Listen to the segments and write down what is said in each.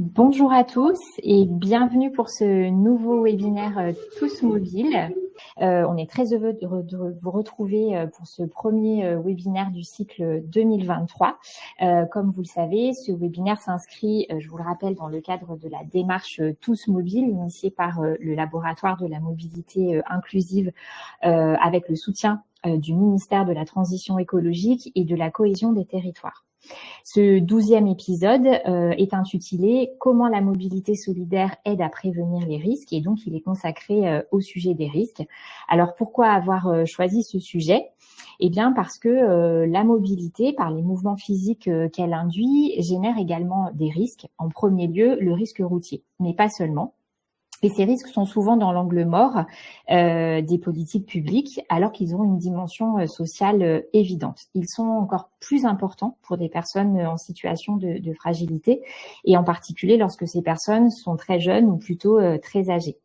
Bonjour à tous et bienvenue pour ce nouveau webinaire Tous Mobiles. On est très heureux de vous retrouver pour ce premier webinaire du cycle 2023. Comme vous le savez, ce webinaire s'inscrit, je vous le rappelle, dans le cadre de la démarche Tous Mobiles initiée par le laboratoire de la mobilité inclusive avec le soutien du ministère de la Transition écologique et de la cohésion des territoires. Ce 12e épisode est intitulé « Comment la mobilité solidaire aide à prévenir les risques ?» et donc il est consacré au sujet des risques. Alors pourquoi avoir choisi ce sujet ? Eh bien parce que la mobilité, par les mouvements physiques qu'elle induit, génère également des risques. En premier lieu, le risque routier, mais pas seulement. Et ces risques sont souvent dans l'angle mort des politiques publiques, alors qu'ils ont une dimension sociale évidente. Ils sont encore plus importants pour des personnes en situation de fragilité, et en particulier lorsque ces personnes sont très jeunes ou plutôt très âgées.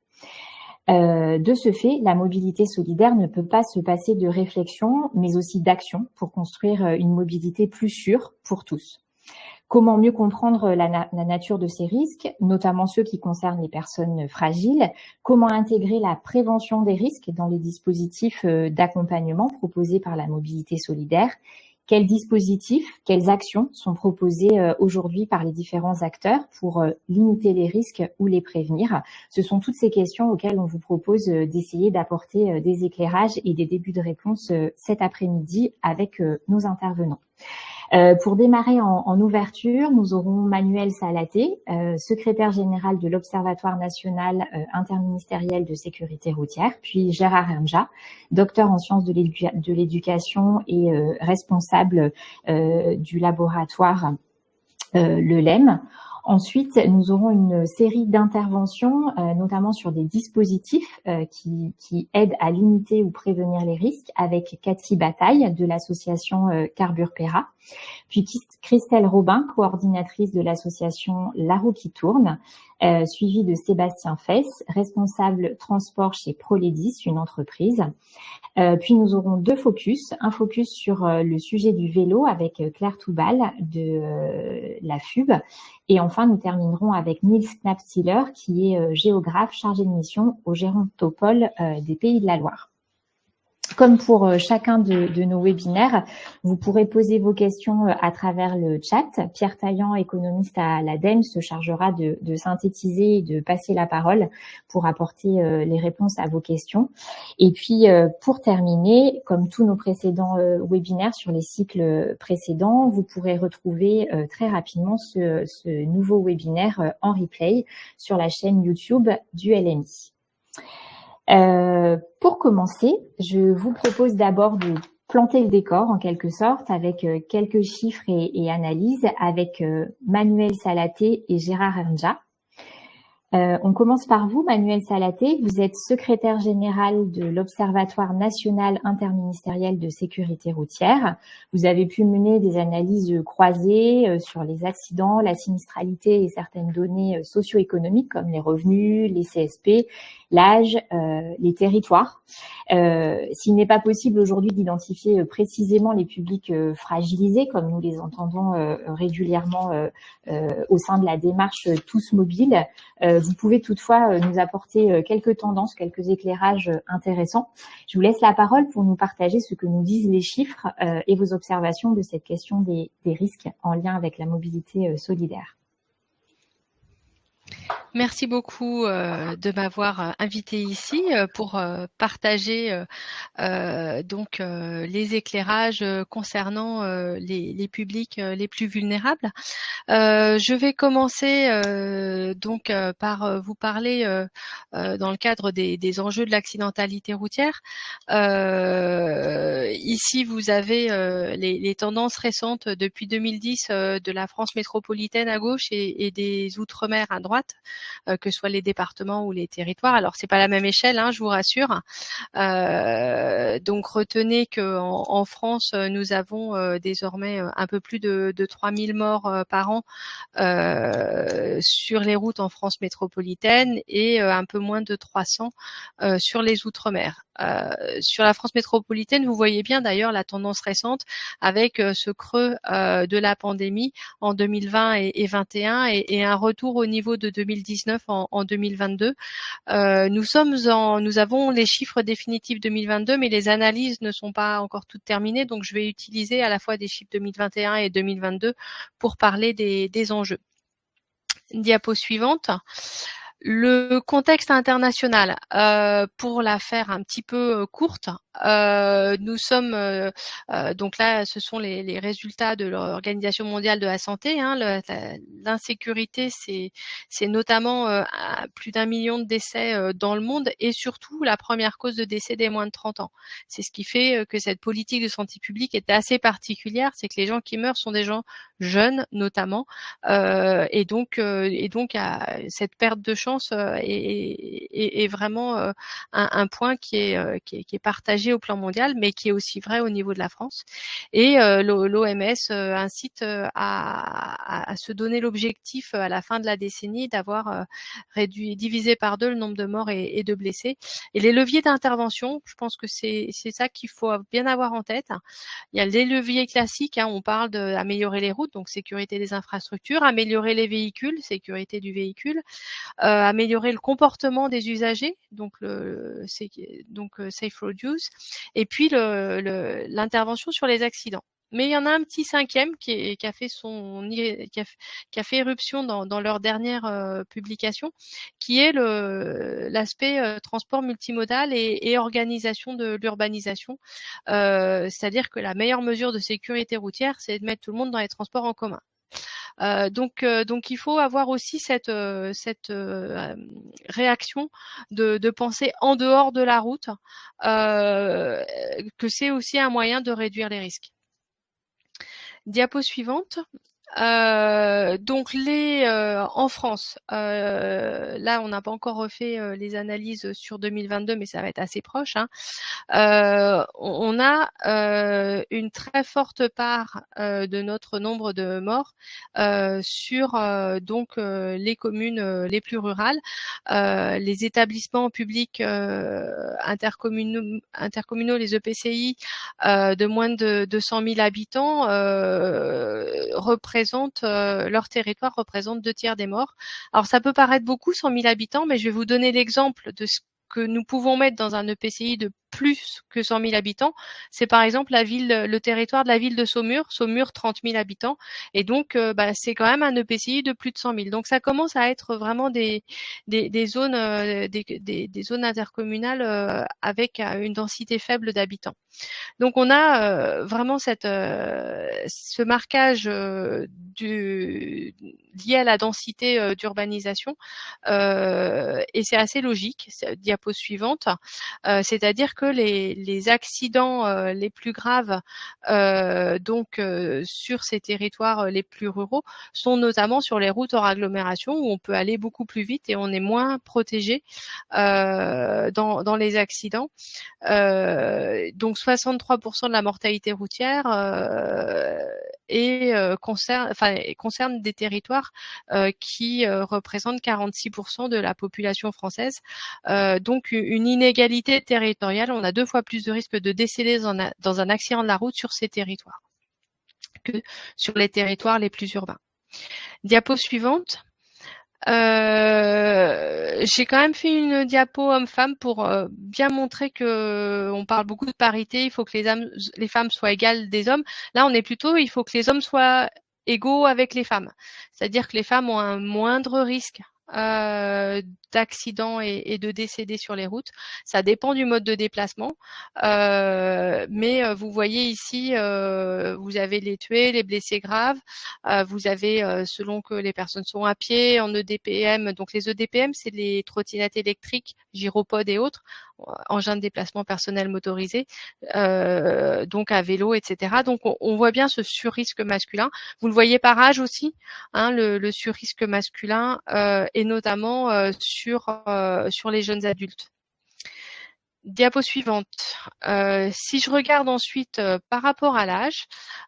De ce fait, la mobilité solidaire ne peut pas se passer de réflexion, mais aussi d'action pour construire une mobilité plus sûre pour tous. Comment mieux comprendre la nature de ces risques, notamment ceux qui concernent les personnes fragiles? Comment intégrer la prévention des risques dans les dispositifs d'accompagnement proposés par la mobilité solidaire? Quels dispositifs, quelles actions sont proposées aujourd'hui par les différents acteurs pour limiter les risques ou les prévenir? Ce sont toutes ces questions auxquelles on vous propose d'essayer d'apporter des éclairages et des débuts de réponse cet après-midi avec nos intervenants. Pour démarrer en ouverture, nous aurons Manuel Salaté, secrétaire général de l'Observatoire national interministériel de sécurité routière, puis Gérard Ranja, docteur en sciences de l'éducation et responsable du laboratoire le LEM. Ensuite, nous aurons une série d'interventions, notamment sur des dispositifs qui aident à limiter ou prévenir les risques, avec Cathy Bataille de l'association Carburpera, puis Christelle Robin, coordinatrice de l'association La Roue qui tourne, suivie de Sébastien Fess, responsable transport chez Proledis, une entreprise. Puis nous aurons deux focus, un focus sur le sujet du vélo avec Claire Toubal de la FUB, et enfin nous terminerons avec Niels Knapstiller qui est géographe chargé de mission au Gérontopole des Pays de la Loire. Comme pour chacun de nos webinaires, vous pourrez poser vos questions à travers le chat. Pierre Taillant, économiste à l'ADEME, se chargera de synthétiser et de passer la parole pour apporter les réponses à vos questions. Et puis, pour terminer, comme tous nos précédents webinaires sur les cycles précédents, vous pourrez retrouver très rapidement ce nouveau webinaire en replay sur la chaîne YouTube du LMI. Pour commencer, je vous propose d'abord de planter le décor en quelque sorte avec quelques chiffres et analyses avec Manuel Salaté et Gérard Ranja. On commence par vous, Manuel Salaté. Vous êtes secrétaire général de l'Observatoire national interministériel de sécurité routière. Vous avez pu mener des analyses croisées sur les accidents, la sinistralité et certaines données socio-économiques comme les revenus, les CSP, l'âge, les territoires. S'il n'est pas possible aujourd'hui d'identifier précisément les publics fragilisés, comme nous les entendons régulièrement au sein de la démarche Tous Mobiles, vous pouvez toutefois nous apporter quelques tendances, quelques éclairages intéressants. Je vous laisse la parole pour nous partager ce que nous disent les chiffres et vos observations de cette question des risques en lien avec la mobilité solidaire. Merci beaucoup de m'avoir invité ici pour partager donc les éclairages concernant les publics les plus vulnérables. Je vais commencer donc par vous parler dans le cadre des enjeux de l'accidentalité routière. Ici, vous avez les tendances récentes depuis 2010 de la France métropolitaine à gauche et des Outre-mer à droite. que ce soit les départements ou les territoires. Alors c'est pas la même échelle, je vous rassure. Donc retenez que en France, nous avons désormais un peu plus de 3000 morts par an sur les routes en France métropolitaine et un peu moins de 300 sur les Outre-mer. Sur la France métropolitaine, vous voyez bien d'ailleurs la tendance récente avec ce creux de la pandémie en 2020 et 2021 et un retour au niveau de 2019 en 2022. Nous avons les chiffres définitifs 2022, mais les analyses ne sont pas encore toutes terminées, donc je vais utiliser à la fois des chiffres 2021 et 2022 pour parler des enjeux. Diapo suivante. Le contexte international, pour la faire un petit peu courte, nous sommes donc là, ce sont les résultats de l'Organisation mondiale de la santé. L'insécurité, c'est notamment plus d'1 million de décès dans le monde et surtout la première cause de décès des moins de 30 ans. C'est ce qui fait que cette politique de santé publique est assez particulière, c'est que les gens qui meurent sont des gens jeunes notamment, et donc cette perte de chance est vraiment un point qui est partagé au plan mondial, mais qui est aussi vrai au niveau de la France. Et l'OMS incite à se donner l'objectif à la fin de la décennie d'avoir divisé par 2 le nombre de morts et de blessés. Et les leviers d'intervention, je pense que c'est ça qu'il faut bien avoir en tête. Il y a les leviers classiques, on parle d'améliorer les routes, donc sécurité des infrastructures, améliorer les véhicules, sécurité du véhicule, améliorer le comportement des usagers, donc safe road use, et puis l'intervention sur les accidents. Mais il y en a un petit cinquième qui a fait éruption dans leur dernière publication, qui est l'aspect transport multimodal et organisation de l'urbanisation. C'est-à-dire que la meilleure mesure de sécurité routière, c'est de mettre tout le monde dans les transports en commun. Donc il faut avoir aussi cette réaction de penser en dehors de la route, que c'est aussi un moyen de réduire les risques. Diapo suivante. Donc en France, là on n'a pas encore refait les analyses sur 2022, mais ça va être assez proche. On a une très forte part de notre nombre de morts sur les communes les plus rurales, les établissements publics intercommunaux, les EPCI de moins de 200 000 habitants leur territoire représente 2/3 des morts. Alors ça peut paraître beaucoup, 100 000 habitants, mais je vais vous donner l'exemple de ce que nous pouvons mettre dans un EPCI de plus que 100 000 habitants. C'est par exemple le territoire de la ville de Saumur, 30 000 habitants, et donc c'est quand même un EPCI de plus de 100 000. Donc ça commence à être vraiment des zones intercommunales avec une densité faible d'habitants. Donc on a vraiment ce marquage lié à la densité d'urbanisation, et c'est assez logique. Diapo suivante, c'est-à-dire que les accidents les plus graves sur ces territoires les plus ruraux sont notamment sur les routes hors agglomération où on peut aller beaucoup plus vite et on est moins protégé dans les accidents. Donc 63% de la mortalité routière concerne des territoires qui représentent 46% de la population française. Donc une inégalité territoriale, on a 2 fois plus de risques de décéder dans un accident de la route sur ces territoires que sur les territoires les plus urbains. Diapo suivante. J'ai quand même fait une diapo homme-femme pour bien montrer que on parle beaucoup de parité, il faut que les femmes soient égales des hommes. Là, il faut que les hommes soient égaux avec les femmes. C'est-à-dire que les femmes ont un moindre risque d'accidents et de décédés sur les routes. Ça dépend du mode de déplacement, mais vous voyez ici, vous avez les tués, les blessés graves, vous avez selon que les personnes sont à pied, en EDPM. Donc les EDPM, c'est les trottinettes électriques, gyropodes et autres. engin de déplacement personnel motorisé, donc à vélo, etc. Donc on voit bien ce surrisque masculin. Vous le voyez par âge aussi, hein, le surrisque masculin, et notamment sur les jeunes adultes. Diapo suivante. Si je regarde ensuite par rapport à l'âge,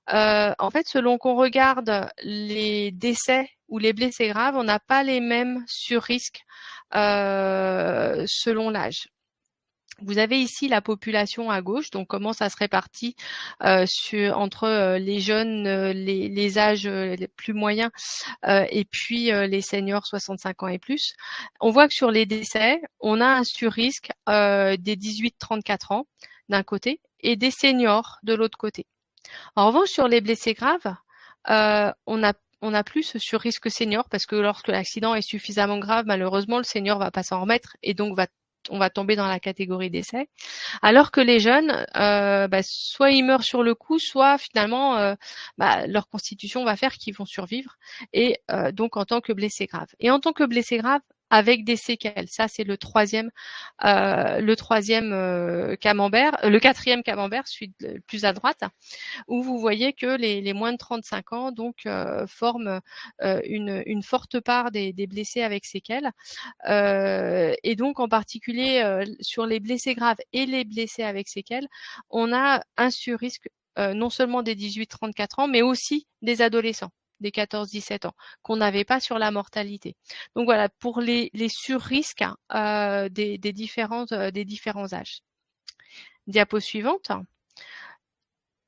en fait, selon qu'on regarde les décès ou les blessés graves, on n'a pas les mêmes surrisques selon l'âge. Vous avez ici la population à gauche, donc comment ça se répartit entre les jeunes, les âges les plus moyens, et puis les seniors 65 ans et plus. On voit que sur les décès, on a un surrisque des 18-34 ans d'un côté et des seniors de l'autre côté. En revanche, sur les blessés graves, on a plus ce surrisque senior parce que lorsque l'accident est suffisamment grave, malheureusement, le senior va pas s'en remettre et donc on va tomber dans la catégorie décès. Alors que les jeunes, soit ils meurent sur le coup, soit finalement leur constitution va faire qu'ils vont survivre, et donc en tant que blessés graves. Et en tant que blessés graves avec des séquelles, ça c'est le troisième camembert, le quatrième camembert, celui plus à droite, où vous voyez que les moins de 35 ans donc forment une forte part des blessés avec séquelles, et donc en particulier sur les blessés graves et les blessés avec séquelles, on a un surrisque non seulement des 18-34 ans, mais aussi des adolescents, des 14-17 ans, qu'on n'avait pas sur la mortalité. Donc voilà, pour les surrisques des différents âges. Diapo suivante.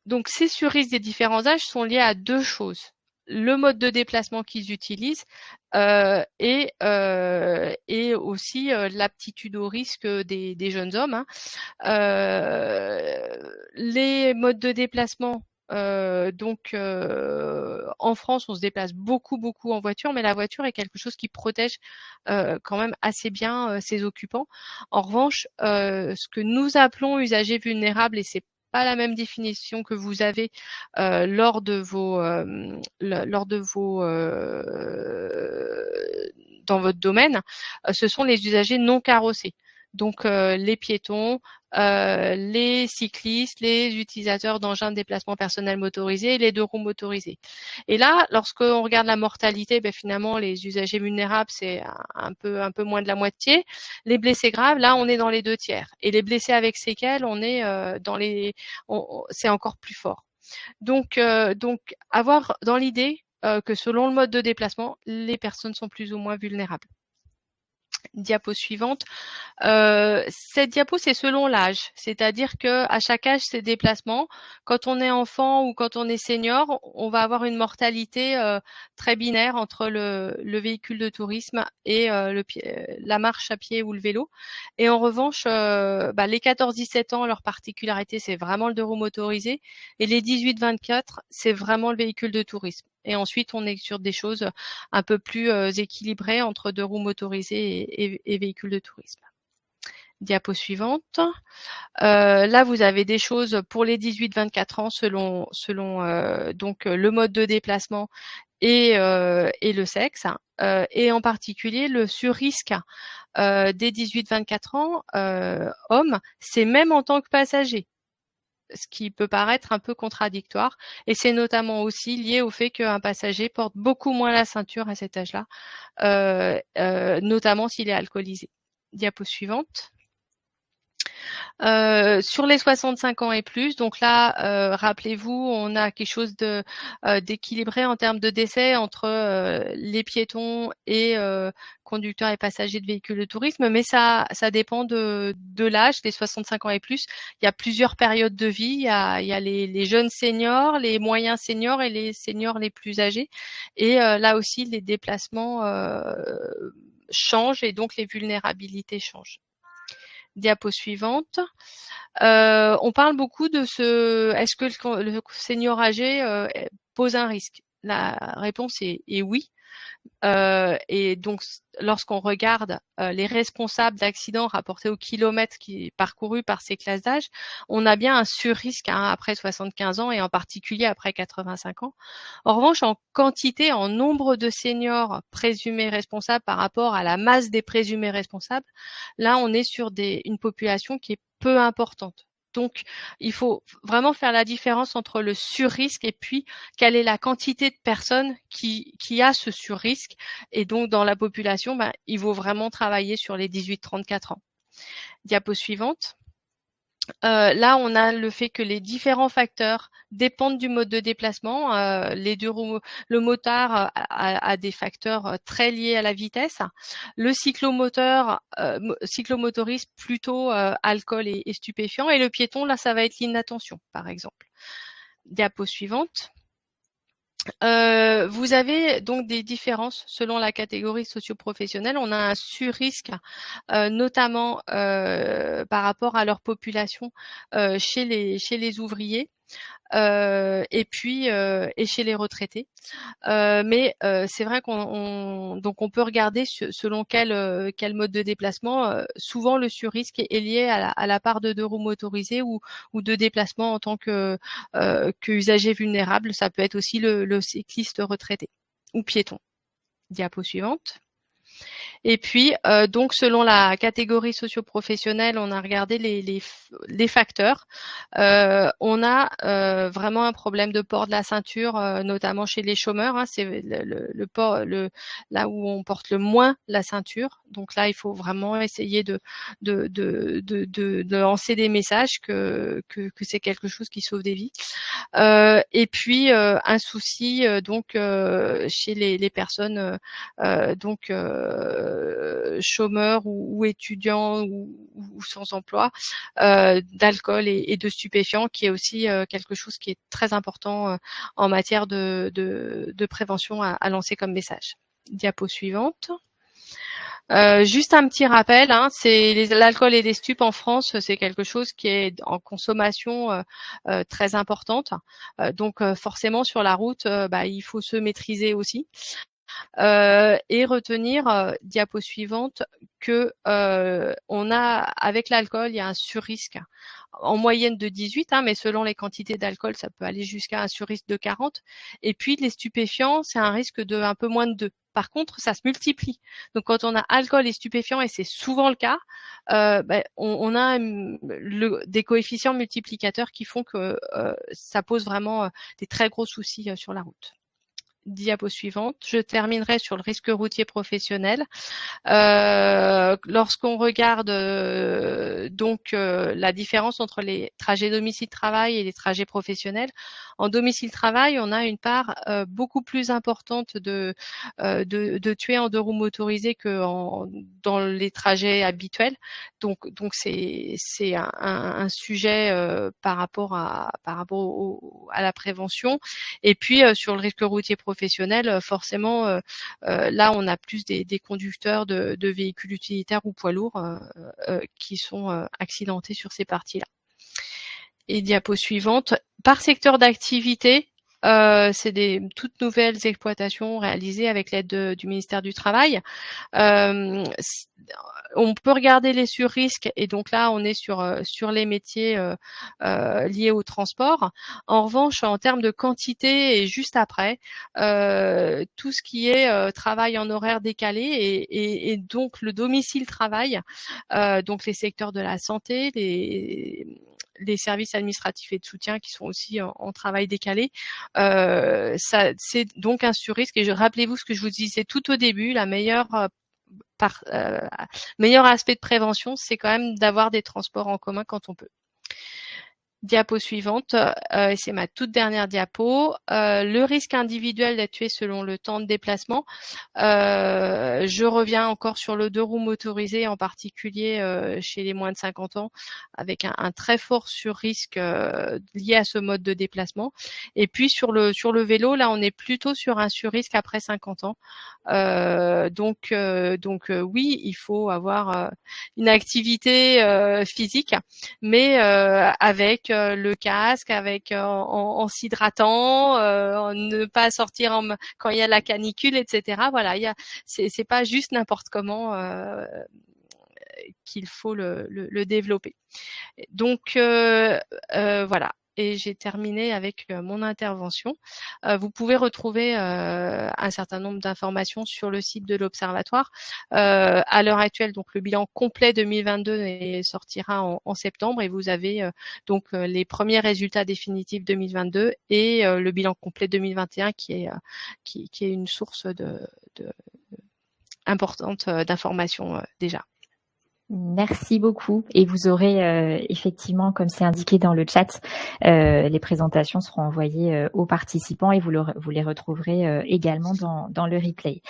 Donc ces surrisques des différents âges sont liés à deux choses. Le mode de déplacement qu'ils utilisent et aussi l'aptitude au risque des jeunes hommes. Les modes de déplacement, en France, on se déplace beaucoup en voiture, mais la voiture est quelque chose qui protège quand même assez bien ses occupants. En revanche, ce que nous appelons usagers vulnérables, et c'est pas la même définition que vous avez lors de vos dans votre domaine, ce sont les usagers non carrossés. Donc les piétons, les cyclistes, les utilisateurs d'engins de déplacement personnel motorisés, les deux roues motorisés. Et là, lorsqu'on regarde la mortalité, finalement les usagers vulnérables c'est un peu moins de la moitié. Les blessés graves, là on est dans les 2/3. Et les blessés avec séquelles, on est c'est encore plus fort. Donc avoir dans l'idée que selon le mode de déplacement, les personnes sont plus ou moins vulnérables. Diapo suivante. Cette diapo, c'est selon l'âge, c'est-à-dire que à chaque âge, ses déplacements. Quand on est enfant ou quand on est senior, on va avoir une mortalité très binaire entre le véhicule de tourisme et la marche à pied ou le vélo. Et en revanche, les 14-17 ans, leur particularité, c'est vraiment le deux roues motorisé, et les 18-24, c'est vraiment le véhicule de tourisme. Et ensuite, on est sur des choses un peu plus équilibrées entre deux roues motorisées et véhicules de tourisme. Diapo suivante. Là, vous avez des choses pour les 18-24 ans selon donc le mode de déplacement et le sexe, et en particulier le surrisque des 18-24 ans hommes, c'est même en tant que passager, ce qui peut paraître un peu contradictoire, et c'est notamment aussi lié au fait qu'un passager porte beaucoup moins la ceinture à cet âge-là, notamment s'il est alcoolisé. Diapo suivante. Sur les 65 ans et plus, donc là, rappelez-vous, on a quelque chose d'équilibré en termes de décès entre les piétons et conducteurs et passagers de véhicules de tourisme, mais ça dépend de l'âge. Les 65 ans et plus, il y a plusieurs périodes de vie. Il y a les jeunes seniors, les moyens seniors et les seniors les plus âgés. Et là aussi, les déplacements changent et donc les vulnérabilités changent. Diapo suivante. On parle beaucoup de est-ce que le senior âgé pose un risque? La réponse est oui. Et donc, lorsqu'on regarde les responsables d'accidents rapportés au kilomètre qui est parcouru par ces classes d'âge, on a bien un surrisque après 75 ans et en particulier après 85 ans. En revanche, en quantité, en nombre de seniors présumés responsables par rapport à la masse des présumés responsables, là, on est sur une population qui est peu importante. Donc, il faut vraiment faire la différence entre le surrisque et puis quelle est la quantité de personnes qui a ce surrisque. Et donc, dans la population, il faut vraiment travailler sur les 18-34 ans. Diapo suivante. Là, on a le fait que les différents facteurs dépendent du mode de déplacement. Le motard a des facteurs très liés à la vitesse. Le cyclomotoriste plutôt alcool et stupéfiants. Et le piéton, là, ça va être l'inattention, par exemple. Diapo suivante. Vous avez donc des différences selon la catégorie socio-professionnelle. On a un surrisque, notamment par rapport à leur population chez les ouvriers. Et chez les retraités. Mais c'est vrai qu'on peut regarder selon quel mode de déplacement. Souvent le surrisque est lié à la part de deux roues motorisées ou de déplacement en tant qu'usager vulnérable. Ça peut être aussi le cycliste retraité ou piéton. Diapo suivante. Et puis, donc, selon la catégorie socio-professionnelle, on a regardé les facteurs. On a vraiment un problème de port de la ceinture, notamment chez les chômeurs. Hein, c'est là où on porte le moins la ceinture. Donc là, il faut vraiment essayer de lancer des messages que c'est quelque chose qui sauve des vies. Et puis un souci chez les personnes chômeurs ou étudiants ou sans emploi, d'alcool et de stupéfiants, qui est aussi quelque chose qui est très important en matière de prévention à lancer comme message. Diapo suivante. Juste un petit rappel, hein, l'alcool et les stupes en France, c'est quelque chose qui est en consommation très importante. Donc forcément sur la route, il faut se maîtriser aussi. Et retenir, diapo suivante, que on a avec l'alcool, il y a un surrisque en moyenne de 18, mais selon les quantités d'alcool, ça peut aller jusqu'à un surrisque de 40. Et puis les stupéfiants, c'est un risque de un peu moins de 2. Par contre, ça se multiplie. Donc quand on a alcool et stupéfiants, et c'est souvent le cas, on a des coefficients multiplicateurs qui font que ça pose vraiment des très gros soucis sur la route. Diapo suivante. Je terminerai sur le risque routier professionnel. Lorsqu'on regarde la différence entre les trajets domicile-travail et les trajets professionnels, en domicile-travail, on a une part beaucoup plus importante de tués en deux roues motorisées que dans les trajets habituels. Donc c'est un sujet par rapport à la prévention. Et puis sur le risque routier professionnel, forcément là on a plus des conducteurs de véhicules utilitaires ou poids lourds qui sont accidentés sur ces parties-là. Et diapo suivante. Par secteur d'activité, c'est des toutes nouvelles exploitations réalisées avec l'aide du ministère du Travail. On peut regarder les surrisques, et donc là on est sur les métiers liés au transport. En revanche, en termes de quantité et juste après, tout ce qui est travail en horaire décalé et donc le domicile travail, donc les secteurs de la santé, les services administratifs et de soutien qui sont aussi en travail décalé, ça c'est donc un surrisque. Et rappelez-vous ce que je vous disais tout au début, la meilleure aspect de prévention, c'est quand même d'avoir des transports en commun quand on peut. Diapo suivante, c'est ma toute dernière diapo. Le risque individuel d'être tué selon le temps de déplacement. Je reviens encore sur le deux roues motorisées, en particulier chez les moins de 50 ans, avec un très fort surrisque lié à ce mode de déplacement. Et puis sur le vélo, là on est plutôt sur un surrisque après 50 ans. Donc oui, il faut avoir une activité physique, mais avec avec le casque, avec en s'hydratant, ne pas sortir quand il y a la canicule, etc. Voilà, c'est pas juste n'importe comment qu'il faut le développer. Donc voilà. Et j'ai terminé avec mon intervention. Vous pouvez retrouver un certain nombre d'informations sur le site de l'Observatoire. À l'heure actuelle, donc le bilan complet 2022 sortira en septembre et vous avez donc les premiers résultats définitifs 2022 et le bilan complet 2021 qui est une source importante d'informations déjà. Merci beaucoup. Et vous aurez effectivement, comme c'est indiqué dans le chat, les présentations seront envoyées aux participants et vous les retrouverez également dans le replay.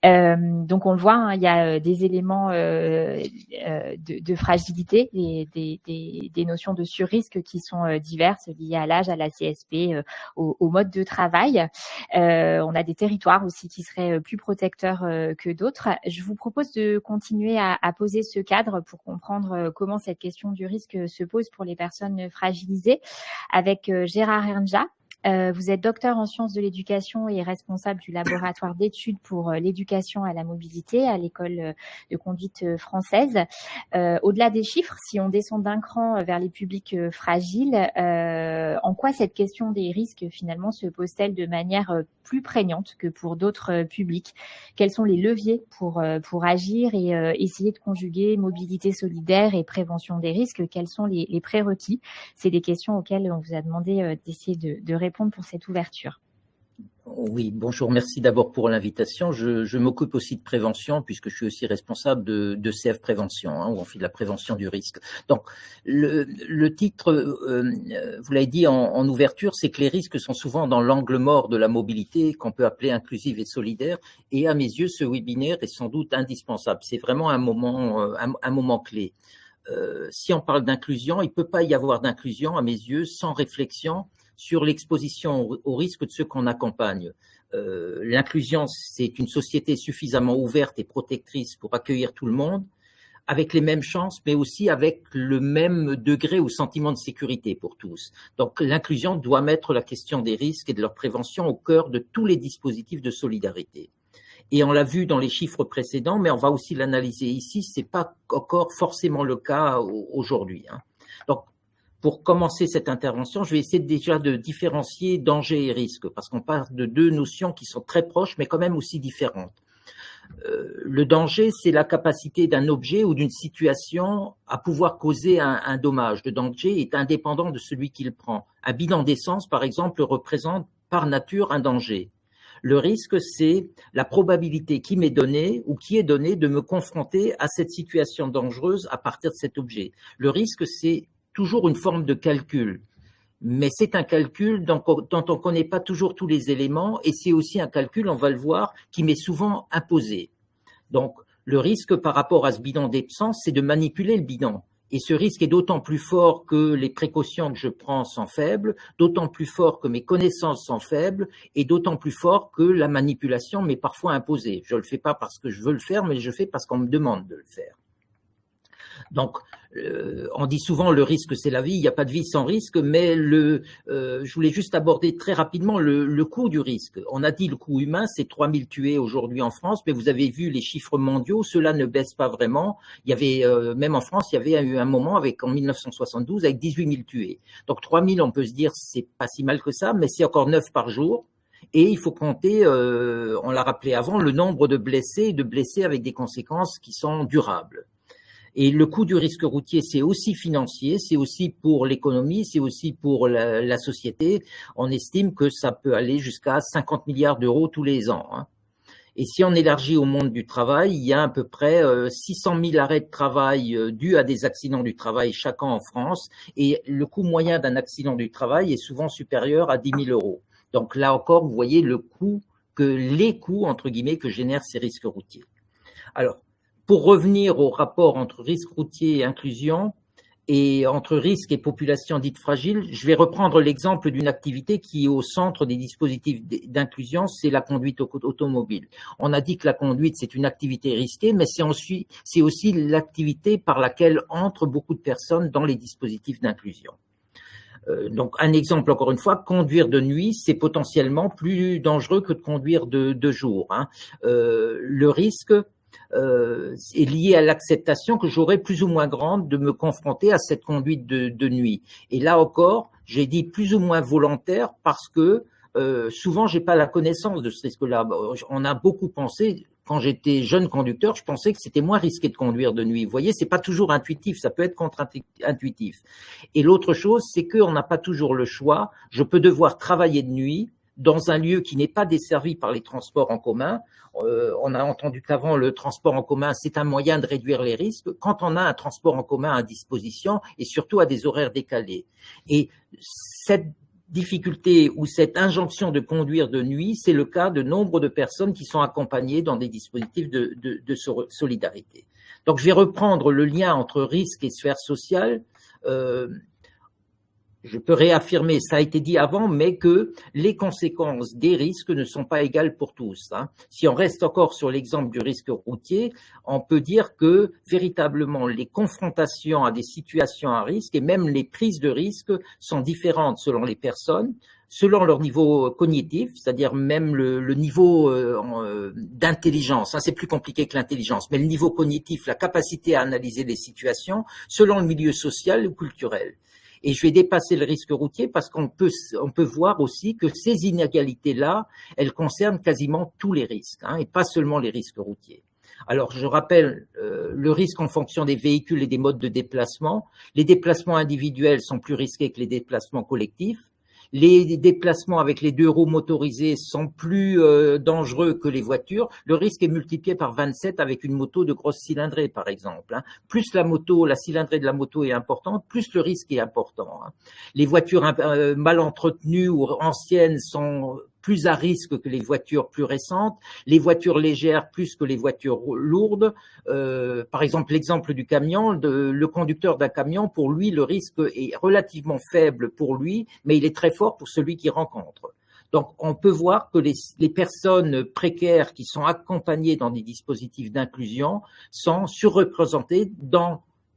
Donc on le voit, hein, il y a des éléments de fragilité et des notions de surrisque qui sont diverses liées à l'âge, à la CSP, au mode de travail. On a des territoires aussi qui seraient plus protecteurs que d'autres. Je vous propose de continuer à poser ce cadre pour comprendre comment cette question du risque se pose pour les personnes fragilisées avec Gérard Ernja. Vous êtes docteur en sciences de l'éducation et responsable du laboratoire d'études pour l'éducation à la mobilité à l'école de conduite française. Au-delà des chiffres, si on descend d'un cran vers les publics fragiles, en quoi cette question des risques finalement se pose-t-elle de manière plus prégnante que pour d'autres publics? Quels sont les leviers pour agir et essayer de conjuguer mobilité solidaire et prévention des risques? Quels sont les prérequis? C'est des questions auxquelles on vous a demandé d'essayer de répondre pour cette ouverture. Oui, bonjour, merci d'abord pour l'invitation. Je m'occupe aussi de prévention puisque je suis aussi responsable de CF Prévention, hein, où on fait de la prévention du risque. Donc, le titre, vous l'avez dit en ouverture, c'est que les risques sont souvent dans l'angle mort de la mobilité qu'on peut appeler inclusive et solidaire. Et à mes yeux, ce webinaire est sans doute indispensable. C'est vraiment un moment clé. Si on parle d'inclusion, il ne peut pas y avoir d'inclusion, à mes yeux, sans réflexion sur l'exposition au risque de ceux qu'on accompagne. L'inclusion, c'est une société suffisamment ouverte et protectrice pour accueillir tout le monde, avec les mêmes chances, mais aussi avec le même degré ou sentiment de sécurité pour tous. Donc l'inclusion doit mettre la question des risques et de leur prévention au cœur de tous les dispositifs de solidarité. Et on l'a vu dans les chiffres précédents, mais on va aussi l'analyser ici, c'est pas encore forcément le cas aujourd'hui, hein. Donc, pour commencer cette intervention, je vais essayer déjà de différencier danger et risque, parce qu'on parle de deux notions qui sont très proches, mais quand même aussi différentes. Le danger, c'est la capacité d'un objet ou d'une situation à pouvoir causer un dommage. Le danger est indépendant de celui qui le prend. Un bilan d'essence, par exemple, représente par nature un danger. Le risque, c'est la probabilité qui m'est donnée ou qui est donnée de me confronter à cette situation dangereuse à partir de cet objet. Le risque, c'est toujours une forme de calcul, mais c'est un calcul dont on ne connaît pas toujours tous les éléments et c'est aussi un calcul, on va le voir, qui m'est souvent imposé. Donc, le risque par rapport à ce bilan d'essence, c'est de manipuler le bilan. Et ce risque est d'autant plus fort que les précautions que je prends sont faibles, d'autant plus fort que mes connaissances sont faibles et d'autant plus fort que la manipulation m'est parfois imposée. Je ne le fais pas parce que je veux le faire, mais je le fais parce qu'on me demande de le faire. Donc, on dit souvent le risque c'est la vie, il n'y a pas de vie sans risque, mais je voulais juste aborder très rapidement le coût du risque. On a dit le coût humain, c'est 3000 tués aujourd'hui en France, mais vous avez vu les chiffres mondiaux, cela ne baisse pas vraiment. Il y avait, même en France, il y avait eu un moment en 1972 avec 18 000 tués. Donc 3000, on peut se dire c'est pas si mal que ça, mais c'est encore 9 par jour. Et il faut compter, on l'a rappelé avant, le nombre de blessés avec des conséquences qui sont durables. Et le coût du risque routier, c'est aussi financier, c'est aussi pour l'économie, c'est aussi pour la société. On estime que ça peut aller jusqu'à 50 milliards d'euros tous les ans, hein. Et si on élargit au monde du travail, il y a à peu près 600 000 arrêts de travail dus à des accidents du travail chaque an en France. Et le coût moyen d'un accident du travail est souvent supérieur à 10 000 euros. Donc là encore, vous voyez les coûts, entre guillemets, que génèrent ces risques routiers. Alors, pour revenir au rapport entre risque routier et inclusion, et entre risque et population dite fragile, je vais reprendre l'exemple d'une activité qui est au centre des dispositifs d'inclusion, c'est la conduite automobile. On a dit que la conduite, c'est une activité risquée, mais c'est aussi l'activité par laquelle entrent beaucoup de personnes dans les dispositifs d'inclusion. Donc, un exemple, encore une fois, conduire de nuit, c'est potentiellement plus dangereux que de conduire de jour. Le risque est lié à l'acceptation que j'aurai plus ou moins grande de me confronter à cette conduite de nuit. Et là encore, j'ai dit plus ou moins volontaire parce que souvent, j'ai pas la connaissance de ce risque-là. On a beaucoup pensé. Quand j'étais jeune conducteur, je pensais que c'était moins risqué de conduire de nuit. Vous voyez, c'est pas toujours intuitif, ça peut être contre-intuitif. Et l'autre chose, c'est qu'on n'a pas toujours le choix. Je peux devoir travailler de nuit dans un lieu qui n'est pas desservi par les transports en commun. On a entendu qu'avant, le transport en commun, c'est un moyen de réduire les risques. Quand on a un transport en commun à disposition et surtout à des horaires décalés. Et cette difficulté ou cette injonction de conduire de nuit, c'est le cas de nombre de personnes qui sont accompagnées dans des dispositifs de solidarité. Donc, je vais reprendre le lien entre risque et sphère sociale. Je peux réaffirmer, ça a été dit avant, mais que les conséquences des risques ne sont pas égales pour tous. Si on reste encore sur l'exemple du risque routier, on peut dire que véritablement les confrontations à des situations à risque et même les prises de risque sont différentes selon les personnes, selon leur niveau cognitif, c'est-à-dire même le niveau d'intelligence. C'est plus compliqué que l'intelligence, mais le niveau cognitif, la capacité à analyser les situations, selon le milieu social ou culturel. Et je vais dépasser le risque routier parce qu'on peut voir aussi que ces inégalités-là, elles concernent quasiment tous les risques, et pas seulement les risques routiers. Alors, je rappelle le risque en fonction des véhicules et des modes de déplacement. Les déplacements individuels sont plus risqués que les déplacements collectifs. Les déplacements avec les 2 roues motorisées sont plus dangereux que les voitures. Le risque est multiplié par 27 avec une moto de grosse cylindrée, par exemple. Plus la cylindrée de la moto est importante, plus le risque est important. Les voitures mal entretenues ou anciennes sont plus à risque que les voitures plus récentes, les voitures légères plus que les voitures lourdes. Par exemple, l'exemple du camion, le conducteur d'un camion, pour lui, le risque est relativement faible pour lui, mais il est très fort pour celui qui rencontre. Donc, on peut voir que les personnes précaires qui sont accompagnées dans des dispositifs d'inclusion sont surreprésentées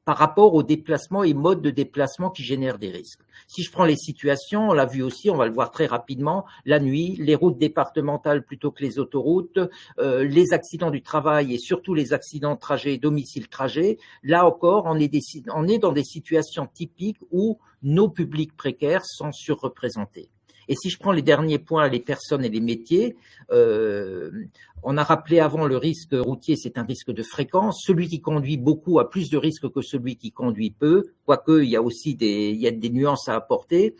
par rapport aux déplacements et modes de déplacement qui génèrent des risques. Si je prends les situations, on l'a vu aussi, on va le voir très rapidement, la nuit, les routes départementales plutôt que les autoroutes, les accidents du travail et surtout les accidents de trajet, domicile-trajet, là encore, on est dans des situations typiques où nos publics précaires sont surreprésentés. Et si je prends les derniers points, les personnes et les métiers, on a rappelé avant le risque routier, c'est un risque de fréquence. Celui qui conduit beaucoup a plus de risques que celui qui conduit peu, quoique il y a aussi des nuances à apporter.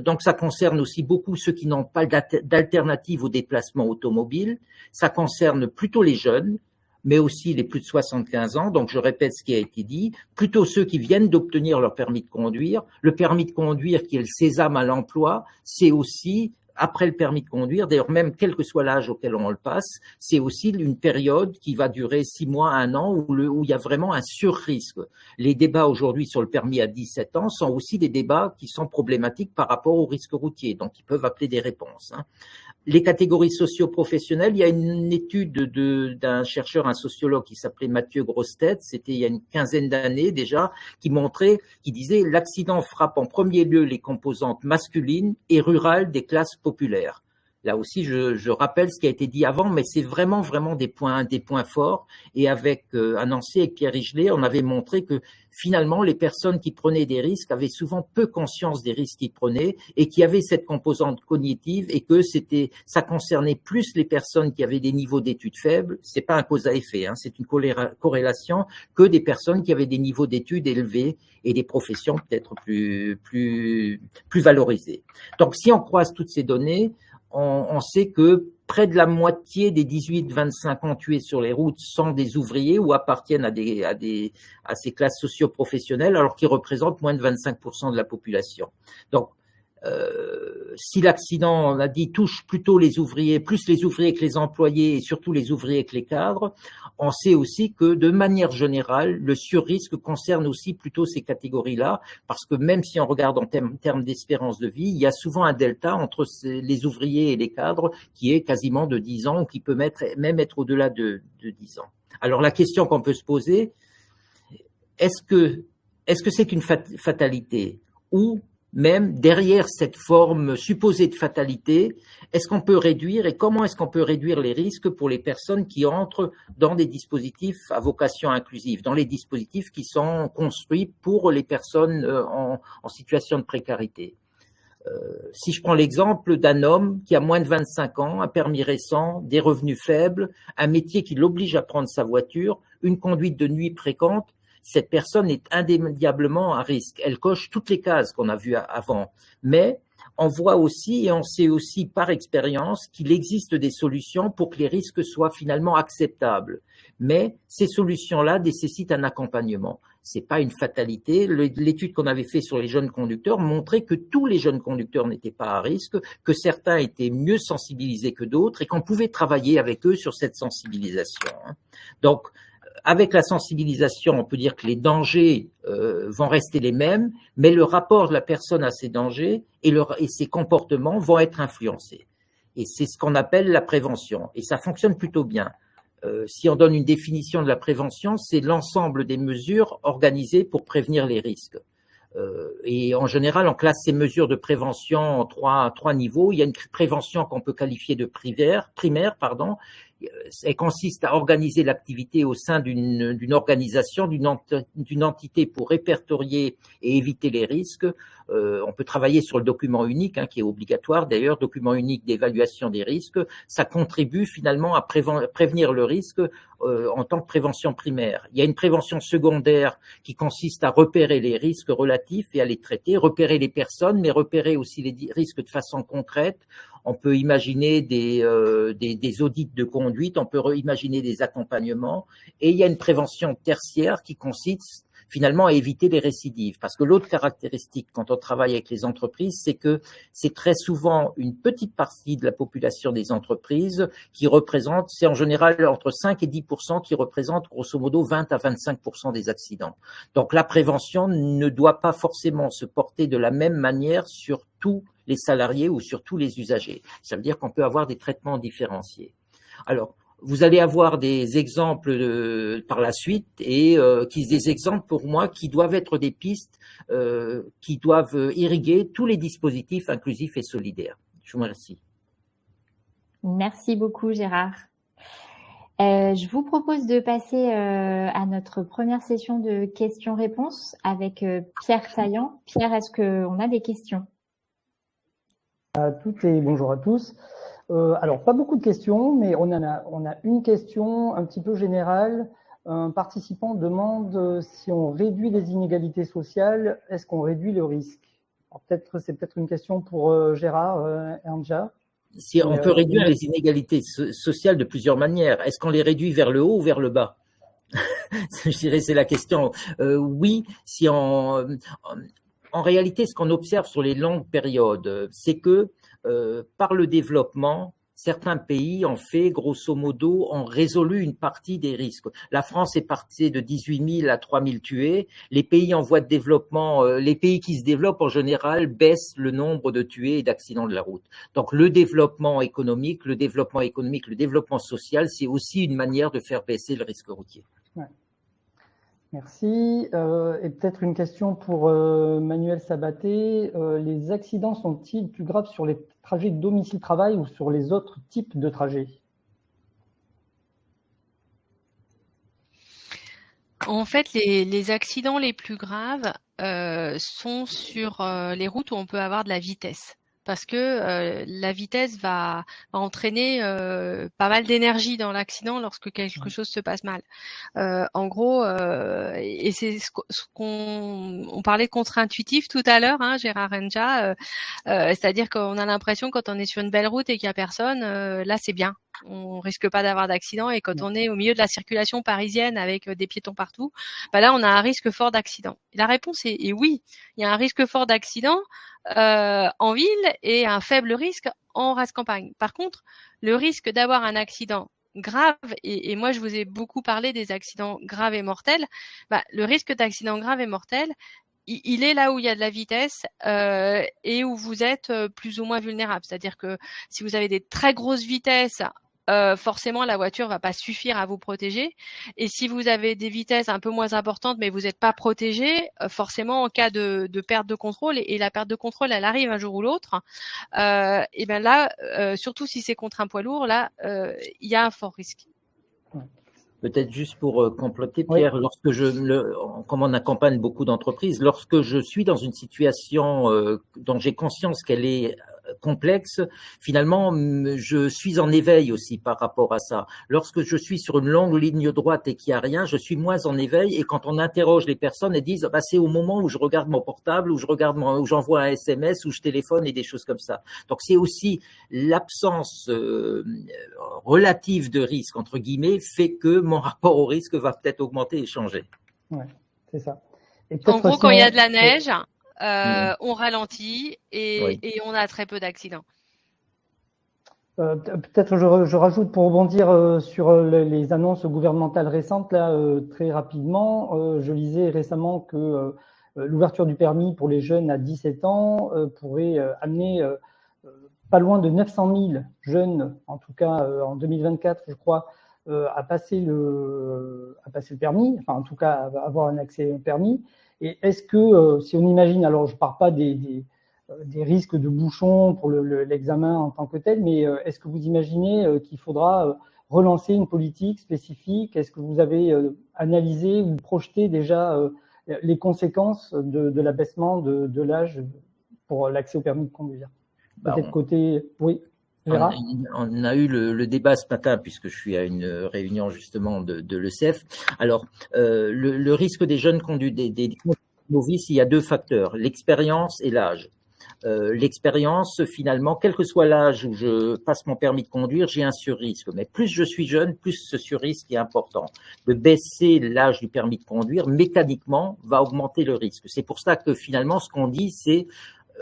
Donc ça concerne aussi beaucoup ceux qui n'ont pas d'alternative au déplacement automobile. Ça concerne plutôt les jeunes, mais aussi les plus de 75 ans. Donc, je répète ce qui a été dit. Plutôt ceux qui viennent d'obtenir leur permis de conduire. Le permis de conduire qui est le sésame à l'emploi, c'est aussi, après le permis de conduire, d'ailleurs même quel que soit l'âge auquel on le passe, c'est aussi une période qui va durer 6 mois, 1 an, où il y a vraiment un surrisque. Les débats aujourd'hui sur le permis à 17 ans sont aussi des débats qui sont problématiques par rapport au risque routier, donc ils peuvent appeler des réponses. Les catégories socio-professionnelles, il y a une étude d'un chercheur, un sociologue qui s'appelait Mathieu Grossetête, c'était il y a une quinzaine d'années déjà, qui disait l'accident frappe en premier lieu les composantes masculines et rurales des classes populaires. Là aussi, je rappelle ce qui a été dit avant, mais c'est vraiment des points forts. Et avec Anansi et Pierre Rigelet, on avait montré que finalement, les personnes qui prenaient des risques avaient souvent peu conscience des risques qu'ils prenaient et qui avaient cette composante cognitive et que ça concernait plus les personnes qui avaient des niveaux d'études faibles. C'est pas un cause à effet, c'est une corrélation, que des personnes qui avaient des niveaux d'études élevés et des professions peut-être plus valorisées. Donc, si on croise toutes ces données, on sait que près de la moitié des 18-25 ans tués sur les routes sont des ouvriers ou appartiennent à ces classes socio-professionnelles, alors qu'ils représentent moins de 25% de la population. Donc, si l'accident, on a dit, touche plutôt les ouvriers, plus les ouvriers que les employés et surtout les ouvriers que les cadres, on sait aussi que de manière générale, le surrisque concerne aussi plutôt ces catégories-là, parce que même si on regarde en termes d'espérance de vie, il y a souvent un delta entre les ouvriers et les cadres qui est quasiment de 10 ans ou qui peut même être au-delà de 10 ans. Alors la question qu'on peut se poser, est-ce que c'est une fatalité ou même derrière cette forme supposée de fatalité, est-ce qu'on peut réduire et comment est-ce qu'on peut réduire les risques pour les personnes qui entrent dans des dispositifs à vocation inclusive, dans les dispositifs qui sont construits pour les personnes en situation de précarité. Si je prends l'exemple d'un homme qui a moins de 25 ans, un permis récent, des revenus faibles, un métier qui l'oblige à prendre sa voiture, une conduite de nuit fréquente, cette personne est indéniablement à risque. Elle coche toutes les cases qu'on a vues avant. Mais on voit aussi et on sait aussi par expérience qu'il existe des solutions pour que les risques soient finalement acceptables. Mais ces solutions-là nécessitent un accompagnement. C'est pas une fatalité. L'étude qu'on avait faite sur les jeunes conducteurs montrait que tous les jeunes conducteurs n'étaient pas à risque, que certains étaient mieux sensibilisés que d'autres et qu'on pouvait travailler avec eux sur cette sensibilisation. Donc, avec la sensibilisation, on peut dire que les dangers vont rester les mêmes, mais le rapport de la personne à ces dangers et ses comportements vont être influencés. Et c'est ce qu'on appelle la prévention. Et ça fonctionne plutôt bien. Si on donne une définition de la prévention, c'est l'ensemble des mesures organisées pour prévenir les risques. Et en général, on classe ces mesures de prévention en trois niveaux. Il y a une prévention qu'on peut qualifier de primaire. Elle consiste à organiser l'activité au sein d'une organisation, d'une entité pour répertorier et éviter les risques. On peut travailler sur le document unique, qui est obligatoire d'ailleurs, document unique d'évaluation des risques. Ça contribue finalement à prévenir le risque en tant que prévention primaire. Il y a une prévention secondaire qui consiste à repérer les risques relatifs et à les traiter, repérer les personnes, mais repérer aussi les risques de façon concrète. On peut imaginer des audits de conduite, on peut imaginer des accompagnements. Et il y a une prévention tertiaire qui consiste finalement à éviter les récidives. Parce que l'autre caractéristique quand on travaille avec les entreprises, c'est que c'est très souvent une petite partie de la population des entreprises qui représente, c'est en général entre 5 et 10% qui représentent grosso modo 20 à 25% des accidents. Donc la prévention ne doit pas forcément se porter de la même manière sur tous les salariés ou sur tous les usagers. Ça veut dire qu'on peut avoir des traitements différenciés. Alors, vous allez avoir des exemples par la suite et des exemples pour moi qui doivent être des pistes qui doivent irriguer tous les dispositifs inclusifs et solidaires. Je vous remercie. Merci beaucoup Gérard. Je vous propose de passer à notre première session de questions-réponses avec Pierre Taillant. Pierre, est-ce qu'on a des questions ? À toutes et bonjour à tous. Alors, pas beaucoup de questions, mais on a une question un petit peu générale. Un participant demande si on réduit les inégalités sociales, est-ce qu'on réduit le risque ? Alors, c'est peut-être une question pour Gérard et Anja. Si on peut réduire les inégalités sociales de plusieurs manières. Est-ce qu'on les réduit vers le haut ou vers le bas ? Je dirais c'est la question. Oui, si en réalité, ce qu'on observe sur les longues périodes, c'est que par le développement, certains pays ont fait, grosso modo, ont résolu une partie des risques. La France est passée de 18 000 à 3 000 tués. Les pays en voie de développement, les pays qui se développent en général baissent le nombre de tués et d'accidents de la route. Donc le développement économique, le développement social, c'est aussi une manière de faire baisser le risque routier. Ouais. Merci. Et peut-être une question pour Manuel Sabaté. Les accidents sont-ils plus graves sur les trajets domicile-travail ou sur les autres types de trajets ? En fait, les accidents les plus graves sont sur les routes où on peut avoir de la vitesse. Parce que la vitesse va entraîner pas mal d'énergie dans l'accident lorsque quelque chose se passe mal. En gros, et c'est ce qu'on parlait de contre-intuitif tout à l'heure, Gérard Anja, c'est-à-dire qu'on a l'impression quand on est sur une belle route et qu'il y a personne, là c'est bien. On risque pas d'avoir d'accident, et quand on est au milieu de la circulation parisienne avec des piétons partout, là on a un risque fort d'accident. La réponse est oui, il y a un risque fort d'accident en ville et un faible risque en race campagne. Par contre, le risque d'avoir un accident grave, et moi je vous ai beaucoup parlé des accidents graves et mortels, le risque d'accident grave et mortel, il est là où il y a de la vitesse et où vous êtes plus ou moins vulnérable. C'est-à-dire que si vous avez des très grosses vitesses forcément la voiture va pas suffire à vous protéger. Et si vous avez des vitesses un peu moins importantes, mais vous n'êtes pas protégé, forcément en cas de perte de contrôle, et la perte de contrôle, elle arrive un jour ou l'autre. Et ben là, surtout si c'est contre un poids lourd, là, il y a un fort risque. Peut-être juste pour compléter, Pierre, comme on accompagne beaucoup d'entreprises, lorsque je suis dans une situation dont j'ai conscience qu'elle est complexe, finalement, je suis en éveil aussi par rapport à ça. Lorsque je suis sur une longue ligne droite et qu'il n'y a rien, je suis moins en éveil. Et quand on interroge les personnes, elles disent bah, c'est au moment où je regarde mon portable, où j'envoie un SMS, où je téléphone et des choses comme ça. Donc c'est aussi l'absence relative de risque entre guillemets fait que mon rapport au risque va peut-être augmenter et changer. Ouais, c'est ça. Et en gros, quand il y a de la neige, on ralentit et on a très peu d'accidents. Peut-être je rajoute pour rebondir sur les annonces gouvernementales récentes, là, très rapidement. Je lisais récemment que l'ouverture du permis pour les jeunes à 17 ans pourrait amener pas loin de 900 000 jeunes, en tout cas en 2024, je crois, à passer le permis, enfin en tout cas à avoir un accès au permis. Et est-ce que, si on imagine, alors je ne parle pas des risques de bouchons pour l'examen en tant que tel, mais est-ce que vous imaginez qu'il faudra relancer une politique spécifique? Est-ce que vous avez analysé ou projeté déjà les conséquences de l'abaissement de l'âge pour l'accès au permis de conduire? Peut-être côté… Oui. On a eu le débat ce matin puisque je suis à une réunion justement de l'ECEF. Alors, le risque des jeunes des novices, il y a deux facteurs, l'expérience et l'âge. L'expérience, finalement, quel que soit l'âge où je passe mon permis de conduire, j'ai un surrisque. Mais plus je suis jeune, plus ce surrisque est important. De baisser l'âge du permis de conduire, mécaniquement, va augmenter le risque. C'est pour ça que finalement, ce qu'on dit, c'est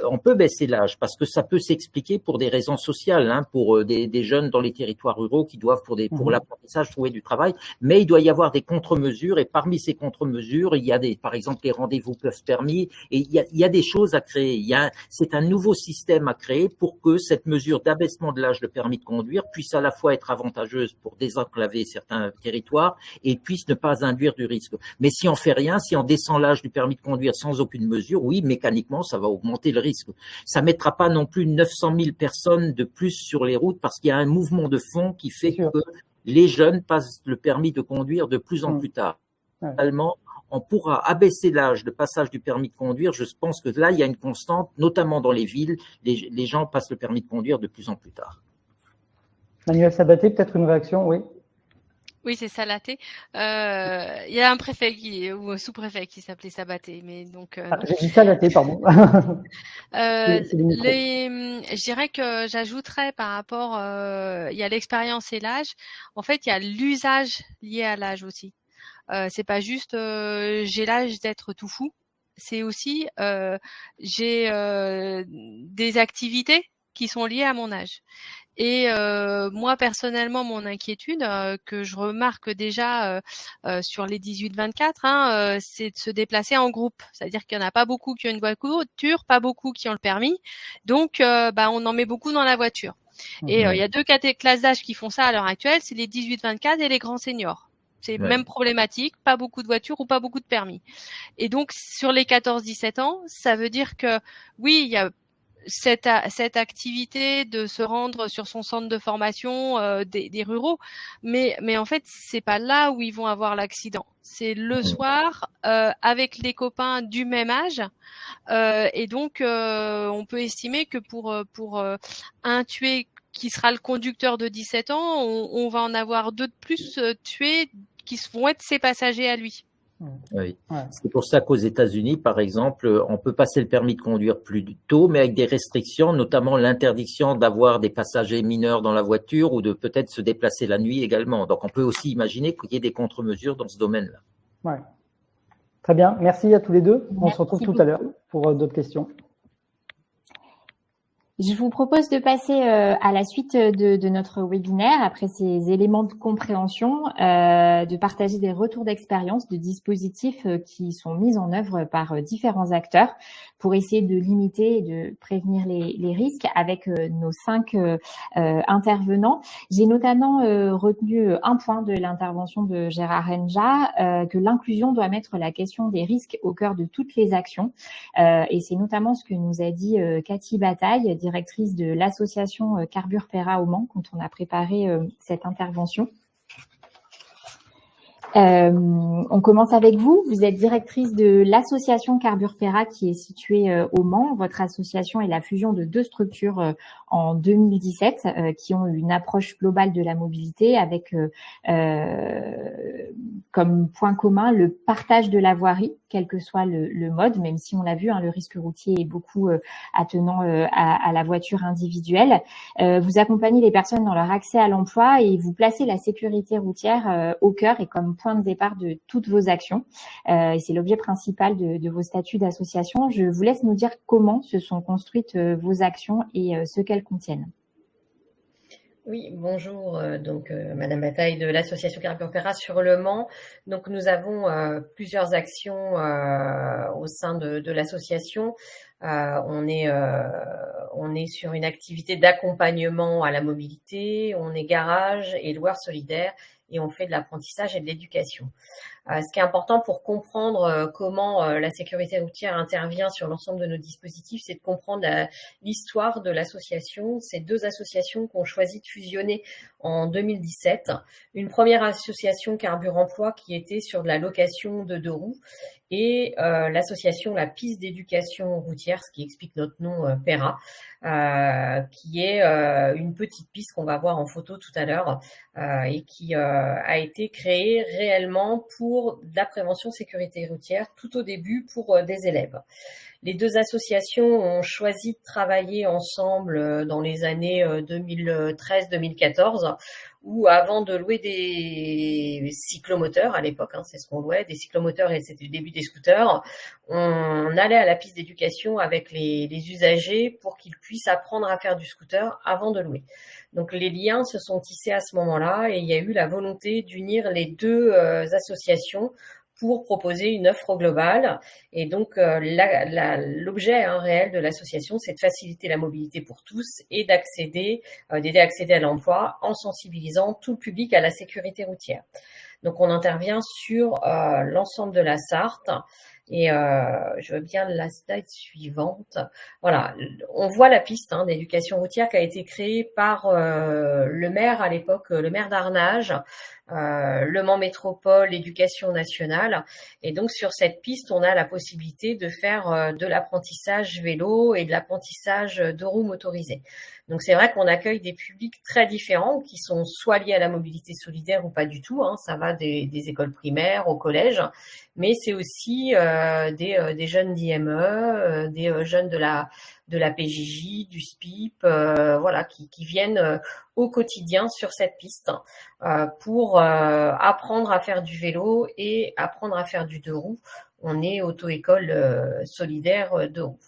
on peut baisser l'âge parce que ça peut s'expliquer pour des raisons sociales, hein, pour des jeunes dans les territoires ruraux qui doivent pour l'apprentissage trouver du travail, mais il doit y avoir des contre-mesures et parmi ces contre-mesures, il y a par exemple les rendez-vous peuvent permis et il y a des choses à créer. C'est un nouveau système à créer pour que cette mesure d'abaissement de l'âge de permis de conduire puisse à la fois être avantageuse pour désenclaver certains territoires et puisse ne pas induire du risque. Mais si on fait rien, si on descend l'âge du permis de conduire sans aucune mesure, oui, mécaniquement, ça va augmenter le risque. Ça mettra pas non plus 900 000 personnes de plus sur les routes parce qu'il y a un mouvement de fond qui fait que les jeunes passent le permis de conduire de plus en plus tard. Finalement, on pourra abaisser l'âge de passage du permis de conduire. Je pense que là, il y a une constante, notamment dans les villes, les gens passent le permis de conduire de plus en plus tard. Manuel Sabaté, peut-être une réaction, oui. Oui, c'est Salaté. Il y a un préfet ou un sous-préfet qui s'appelait Sabaté, mais donc. J'ai dit Salaté, pardon. Je dirais que j'ajouterais par rapport, il y a l'expérience et l'âge. En fait, il y a l'usage lié à l'âge aussi. C'est pas juste j'ai l'âge d'être tout fou. C'est aussi j'ai des activités qui sont liées à mon âge. Et moi personnellement, mon inquiétude que je remarque déjà sur les 18-24, c'est de se déplacer en groupe. C'est-à-dire qu'il n'y en a pas beaucoup qui ont une voiture, pas beaucoup qui ont le permis. Donc, on en met beaucoup dans la voiture. Et il y a deux classes d'âge qui font ça à l'heure actuelle, c'est les 18-24 et les grands seniors. C'est même problématique, pas beaucoup de voitures ou pas beaucoup de permis. Et donc, sur les 14-17 ans, ça veut dire que oui, il y a cette activité de se rendre sur son centre de formation des ruraux, mais en fait c'est pas là où ils vont avoir l'accident, c'est le soir avec les copains du même âge, et donc on peut estimer que pour un tué qui sera le conducteur de 17 ans, on va en avoir deux de plus tués qui vont être ses passagers à lui. Oui, c'est pour ça qu'aux États-Unis, par exemple, on peut passer le permis de conduire plus tôt, mais avec des restrictions, notamment l'interdiction d'avoir des passagers mineurs dans la voiture ou de peut-être se déplacer la nuit également. Donc, on peut aussi imaginer qu'il y ait des contre-mesures dans ce domaine-là. Ouais. Très bien, merci à tous les deux. On se retrouve tout à l'heure pour d'autres questions. Je vous propose de passer à la suite de notre webinaire, après ces éléments de compréhension, de partager des retours d'expérience de dispositifs qui sont mis en œuvre par différents acteurs pour essayer de limiter et de prévenir les risques avec nos 5 intervenants. J'ai notamment retenu un point de l'intervention de Gérard Renja, que l'inclusion doit mettre la question des risques au cœur de toutes les actions. Et c'est notamment ce que nous a dit Cathy Bataille, directrice de l'association Carbure Pera au Mans, quand on a préparé cette intervention. On commence avec vous. Vous êtes directrice de l'association Carbure Pera qui est située au Mans. Votre association est la fusion de 2 structures en 2017 qui ont une approche globale de la mobilité avec comme point commun le partage de la voirie, quel que soit le mode, même si on l'a vu, le risque routier est beaucoup attenant à la voiture individuelle. Vous accompagnez les personnes dans leur accès à l'emploi et vous placez la sécurité routière au cœur et comme point de départ de toutes vos actions. Et c'est l'objet principal de vos statuts d'association. Je vous laisse nous dire comment se sont construites vos actions et ce qu'elles contiennent. Oui, bonjour, Madame Bataille de l'association Carbure Pera sur Le Mans. Donc nous avons plusieurs actions au sein de l'association. On est sur une activité d'accompagnement à la mobilité, on est garage et loueur solidaire et on fait de l'apprentissage et de l'éducation. Ce qui est important pour comprendre comment la sécurité routière intervient sur l'ensemble de nos dispositifs, c'est de comprendre l'histoire de l'association. Ces 2 associations qu'on choisi de fusionner en 2017. Une première association Carbure Emploi qui était sur de la location de 2 roues et l'association La Piste d'éducation routière, ce qui explique notre nom Pera, qui est une petite piste qu'on va voir en photo tout à l'heure et qui a été créée réellement pour de la prévention sécurité routière tout au début pour des élèves. Les 2 associations ont choisi de travailler ensemble dans les années 2013-2014 où avant de louer des cyclomoteurs, à l'époque, c'est ce qu'on louait, des cyclomoteurs et c'était le début des scooters, on allait à la piste d'éducation avec les usagers pour qu'ils puissent apprendre à faire du scooter avant de louer. Donc les liens se sont tissés à ce moment-là et il y a eu la volonté d'unir les 2 associations pour proposer une offre globale. Et donc, l'objet réel de l'association, c'est de faciliter la mobilité pour tous et d'aider à accéder à l'emploi en sensibilisant tout le public à la sécurité routière. Donc, on intervient sur l'ensemble de la Sarthe. Et je veux bien la slide suivante. Voilà, on voit la piste d'éducation routière qui a été créée par le maire à l'époque, le maire d'Arnage, Le Mans Métropole, Éducation nationale. Et donc sur cette piste, on a la possibilité de faire de l'apprentissage vélo et de l'apprentissage de roues motorisées. Donc c'est vrai qu'on accueille des publics très différents qui sont soit liés à la mobilité solidaire ou pas du tout. Ça va des écoles primaires au collège, mais c'est aussi des jeunes d'IME, des jeunes de la PJJ, du SPIP, voilà, qui viennent au quotidien sur cette piste pour apprendre à faire du vélo et apprendre à faire du 2 roues. On est auto-école solidaire 2 roues.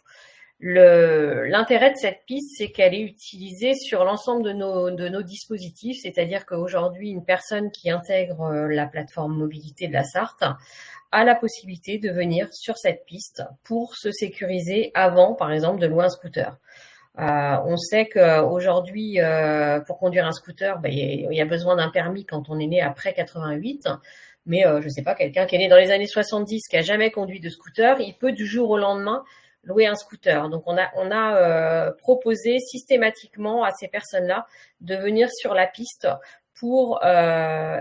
L'intérêt de cette piste, c'est qu'elle est utilisée sur l'ensemble de nos dispositifs, c'est-à-dire qu'aujourd'hui, une personne qui intègre la plateforme mobilité de la Sarthe a la possibilité de venir sur cette piste pour se sécuriser avant, par exemple, de louer un scooter. On sait qu'aujourd'hui, pour conduire un scooter, il y a besoin d'un permis quand on est né après 88. Mais je sais pas, quelqu'un qui est né dans les années 70, qui a jamais conduit de scooter, il peut du jour au lendemain louer un scooter. Donc on a proposé systématiquement à ces personnes-là de venir sur la piste pour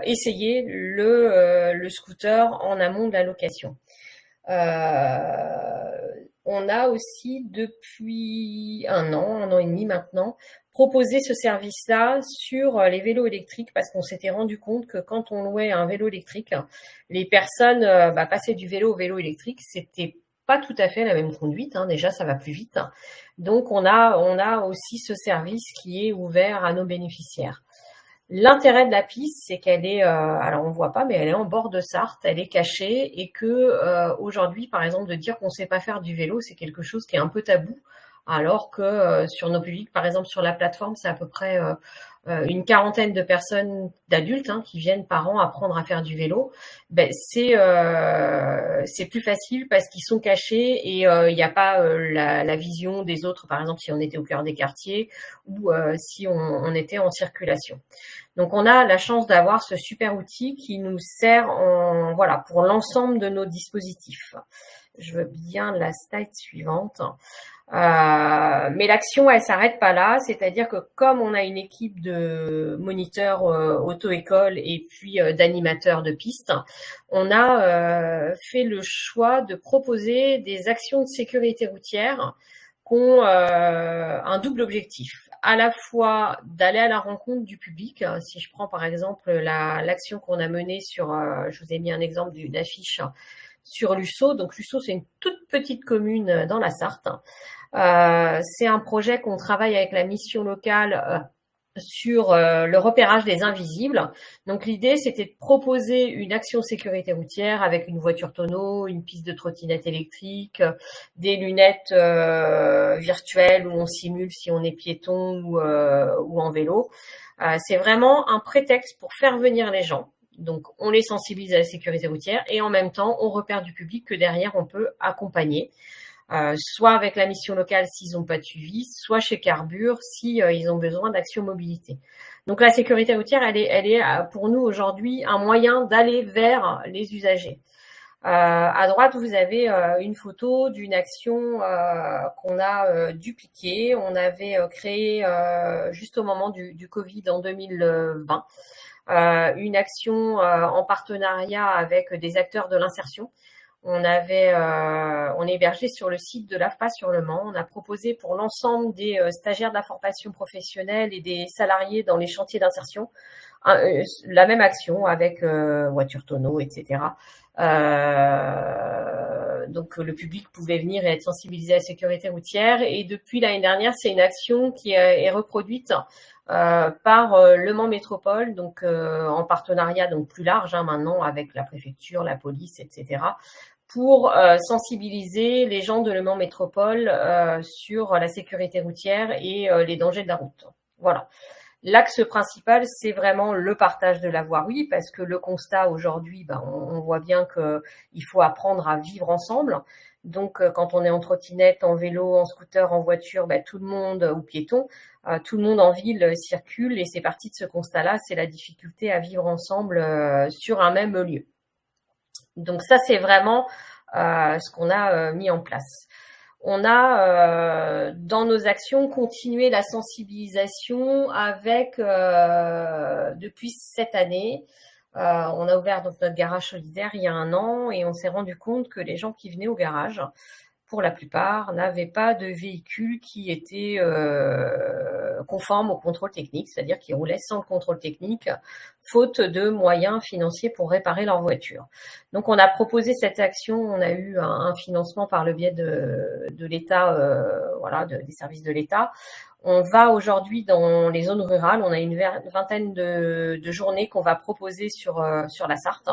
essayer le scooter en amont de la location. On a aussi depuis un an et demi maintenant, proposé ce service-là sur les vélos électriques parce qu'on s'était rendu compte que quand on louait un vélo électrique, les personnes passaient du vélo au vélo électrique, c'était pas tout à fait la même conduite, déjà ça va plus vite. Donc on a aussi ce service qui est ouvert à nos bénéficiaires. L'intérêt de la piste, c'est qu'elle est, alors on voit pas, mais elle est en bord de Sarthe, elle est cachée et que aujourd'hui, par exemple, de dire qu'on sait pas faire du vélo, c'est quelque chose qui est un peu tabou, alors que sur nos publics, par exemple sur la plateforme, c'est à peu près une quarantaine de personnes, d'adultes, qui viennent par an apprendre à faire du vélo. C'est plus facile parce qu'ils sont cachés et il n'y a pas la vision des autres, par exemple si on était au cœur des quartiers ou si on était en circulation. Donc on a la chance d'avoir ce super outil qui nous sert pour l'ensemble de nos dispositifs. Je veux bien la slide suivante. Mais l'action, elle s'arrête pas là, c'est-à-dire que comme on a une équipe de moniteurs auto-école et puis d'animateurs de piste, on a fait le choix de proposer des actions de sécurité routière qui ont un double objectif, à la fois d'aller à la rencontre du public. Si je prends par exemple l'action qu'on a menée sur, je vous ai mis un exemple d'une affiche sur Lussau. Donc Lussau, c'est une toute petite commune dans la Sarthe. C'est un projet qu'on travaille avec la mission locale sur le repérage des invisibles. Donc l'idée, c'était de proposer une action sécurité routière avec une voiture tonneau, une piste de trottinette électrique, des lunettes virtuelles où on simule si on est piéton ou en vélo. C'est vraiment un prétexte pour faire venir les gens. Donc, on les sensibilise à la sécurité routière et en même temps, on repère du public que derrière, on peut accompagner, soit avec la mission locale s'ils n'ont pas de suivi, soit chez Carbure si ils ont besoin d'action mobilité. Donc, la sécurité routière, elle est pour nous aujourd'hui un moyen d'aller vers les usagers. À droite, vous avez une photo d'une action qu'on a dupliquée. On avait créé juste au moment du Covid en 2020. Une action en partenariat avec des acteurs de l'insertion. On hébergé sur le site de l'AFPA sur Le Mans. On a proposé pour l'ensemble des stagiaires de la formation professionnelle et des salariés dans les chantiers d'insertion la même action avec voiture tonneau, etc. Donc le public pouvait venir et être sensibilisé à la sécurité routière. Et depuis l'année dernière, c'est une action qui est reproduite par Le Mans Métropole, donc en partenariat donc plus large maintenant avec la préfecture, la police, etc. pour sensibiliser les gens de Le Mans Métropole sur la sécurité routière et les dangers de la route. Voilà. L'axe principal, c'est vraiment le partage de la voirie, parce que le constat aujourd'hui, on voit bien qu'il faut apprendre à vivre ensemble. Donc, quand on est en trottinette, en vélo, en scooter, en voiture, tout le monde, ou piéton, tout le monde en ville circule, et c'est parti de ce constat-là, c'est la difficulté à vivre ensemble sur un même lieu. Donc ça, c'est vraiment ce qu'on a mis en place. On a, dans nos actions, continué la sensibilisation avec, depuis cette année, on a ouvert donc notre garage solidaire il y a 1 an et on s'est rendu compte que les gens qui venaient au garage, pour la plupart, n'avaient pas de véhicule qui était conforme au contrôle technique, c'est-à-dire qui roulaient sans le contrôle technique, faute de moyens financiers pour réparer leur voiture. Donc on a proposé cette action, on a eu un financement par le biais de l'État, des services de l'État. On va aujourd'hui dans les zones rurales, on a une vingtaine de journées qu'on va proposer sur la Sarthe,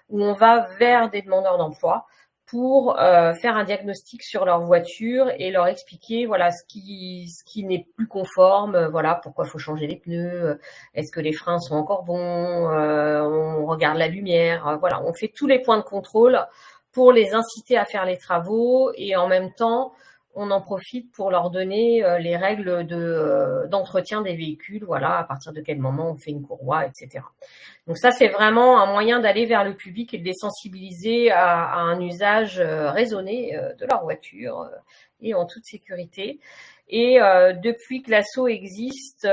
où on va vers des demandeurs d'emploi pour faire un diagnostic sur leur voiture et leur expliquer ce qui n'est plus conforme, pourquoi il faut changer les pneus, est-ce que les freins sont encore bons, on regarde la lumière, on fait tous les points de contrôle pour les inciter à faire les travaux et en même temps on en profite pour leur donner les règles d'entretien des véhicules, à partir de quel moment on fait une courroie, etc. Donc ça, c'est vraiment un moyen d'aller vers le public et de les sensibiliser à un usage raisonné de leur voiture et en toute sécurité. Et depuis que l'asso existe,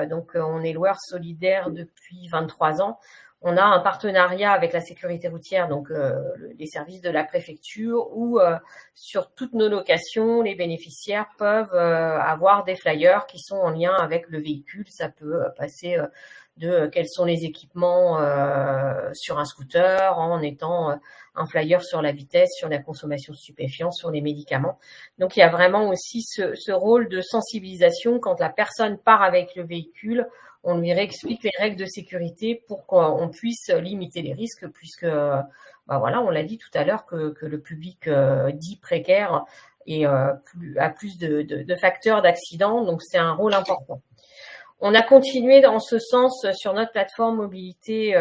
donc on est loueur solidaire depuis 23 ans, on a un partenariat avec la sécurité routière, donc les services de la préfecture, où sur toutes nos locations, les bénéficiaires peuvent avoir des flyers qui sont en lien avec le véhicule. Ça peut passer de quels sont les équipements sur un scooter, en étant un flyer sur la vitesse, sur la consommation de stupéfiants, sur les médicaments. Donc il y a vraiment aussi ce rôle de sensibilisation quand la personne part avec le véhicule. On lui réexplique les règles de sécurité pour qu'on puisse limiter les risques, puisque on l'a dit tout à l'heure que le public dit précaire et à plus de facteurs d'accidents. Donc, c'est un rôle important. On a continué dans ce sens sur notre plateforme mobilité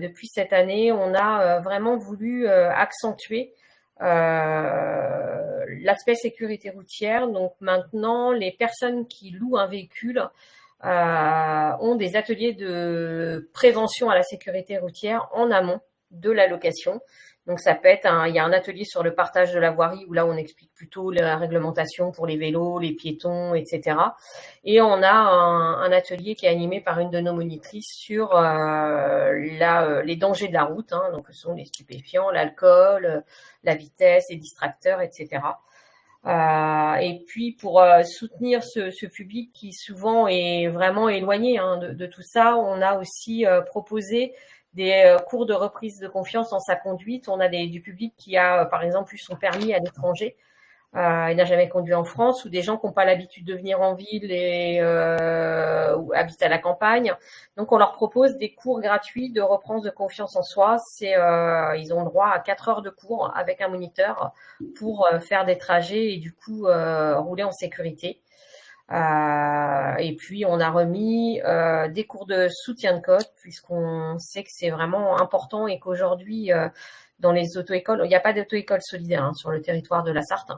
depuis cette année. On a vraiment voulu accentuer l'aspect sécurité routière. Donc maintenant, les personnes qui louent un véhicule ont des ateliers de prévention à la sécurité routière en amont de la location. Donc ça peut être il y a un atelier sur le partage de la voirie où là on explique plutôt la réglementation pour les vélos, les piétons, etc. Et on a un atelier qui est animé par une de nos monitrices sur les dangers de la route, hein, donc ce sont les stupéfiants, l'alcool, la vitesse, les distracteurs, etc. Et puis pour soutenir ce public qui souvent est vraiment éloigné de tout ça, on a aussi proposé des cours de reprise de confiance dans sa conduite. On a du public qui a, par exemple, eu son permis à l'étranger. Il n'a jamais conduit en France, ou des gens qui n'ont pas l'habitude de venir en ville et ou habitent à la campagne. Donc, on leur propose des cours gratuits de reprise de confiance en soi. Ils ont droit à 4 heures de cours avec un moniteur pour faire des trajets et du coup rouler en sécurité. Et puis on a remis des cours de soutien de code puisqu'on sait que c'est vraiment important et qu'aujourd'hui dans les auto-écoles, il n'y a pas d'auto-école solidaire sur le territoire de la Sarthe.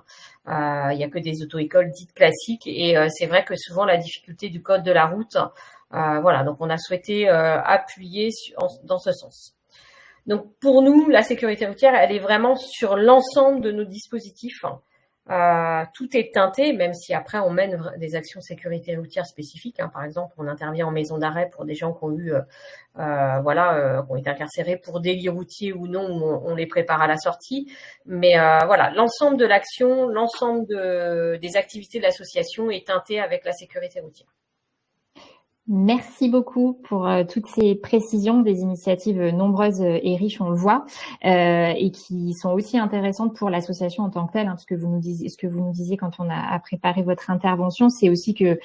Il n'y a que des auto-écoles dites classiques et c'est vrai que souvent la difficulté du code de la route, voilà, donc on a souhaité appuyer dans ce sens. Donc pour nous, la sécurité routière, elle est vraiment sur l'ensemble de nos dispositifs. Tout est teinté, même si après on mène des actions sécurité routière spécifiques. Par exemple, on intervient en maison d'arrêt pour des gens qui ont eu, qui ont été incarcérés pour délit routier ou non, on les prépare à la sortie. Mais voilà, l'ensemble de l'action, l'ensemble des activités de l'association est teinté avec la sécurité routière. Merci beaucoup pour toutes ces précisions, des initiatives nombreuses et riches, on le voit, et qui sont aussi intéressantes pour l'association en tant que telle. Ce que vous nous disiez quand on a préparé votre intervention, c'est aussi que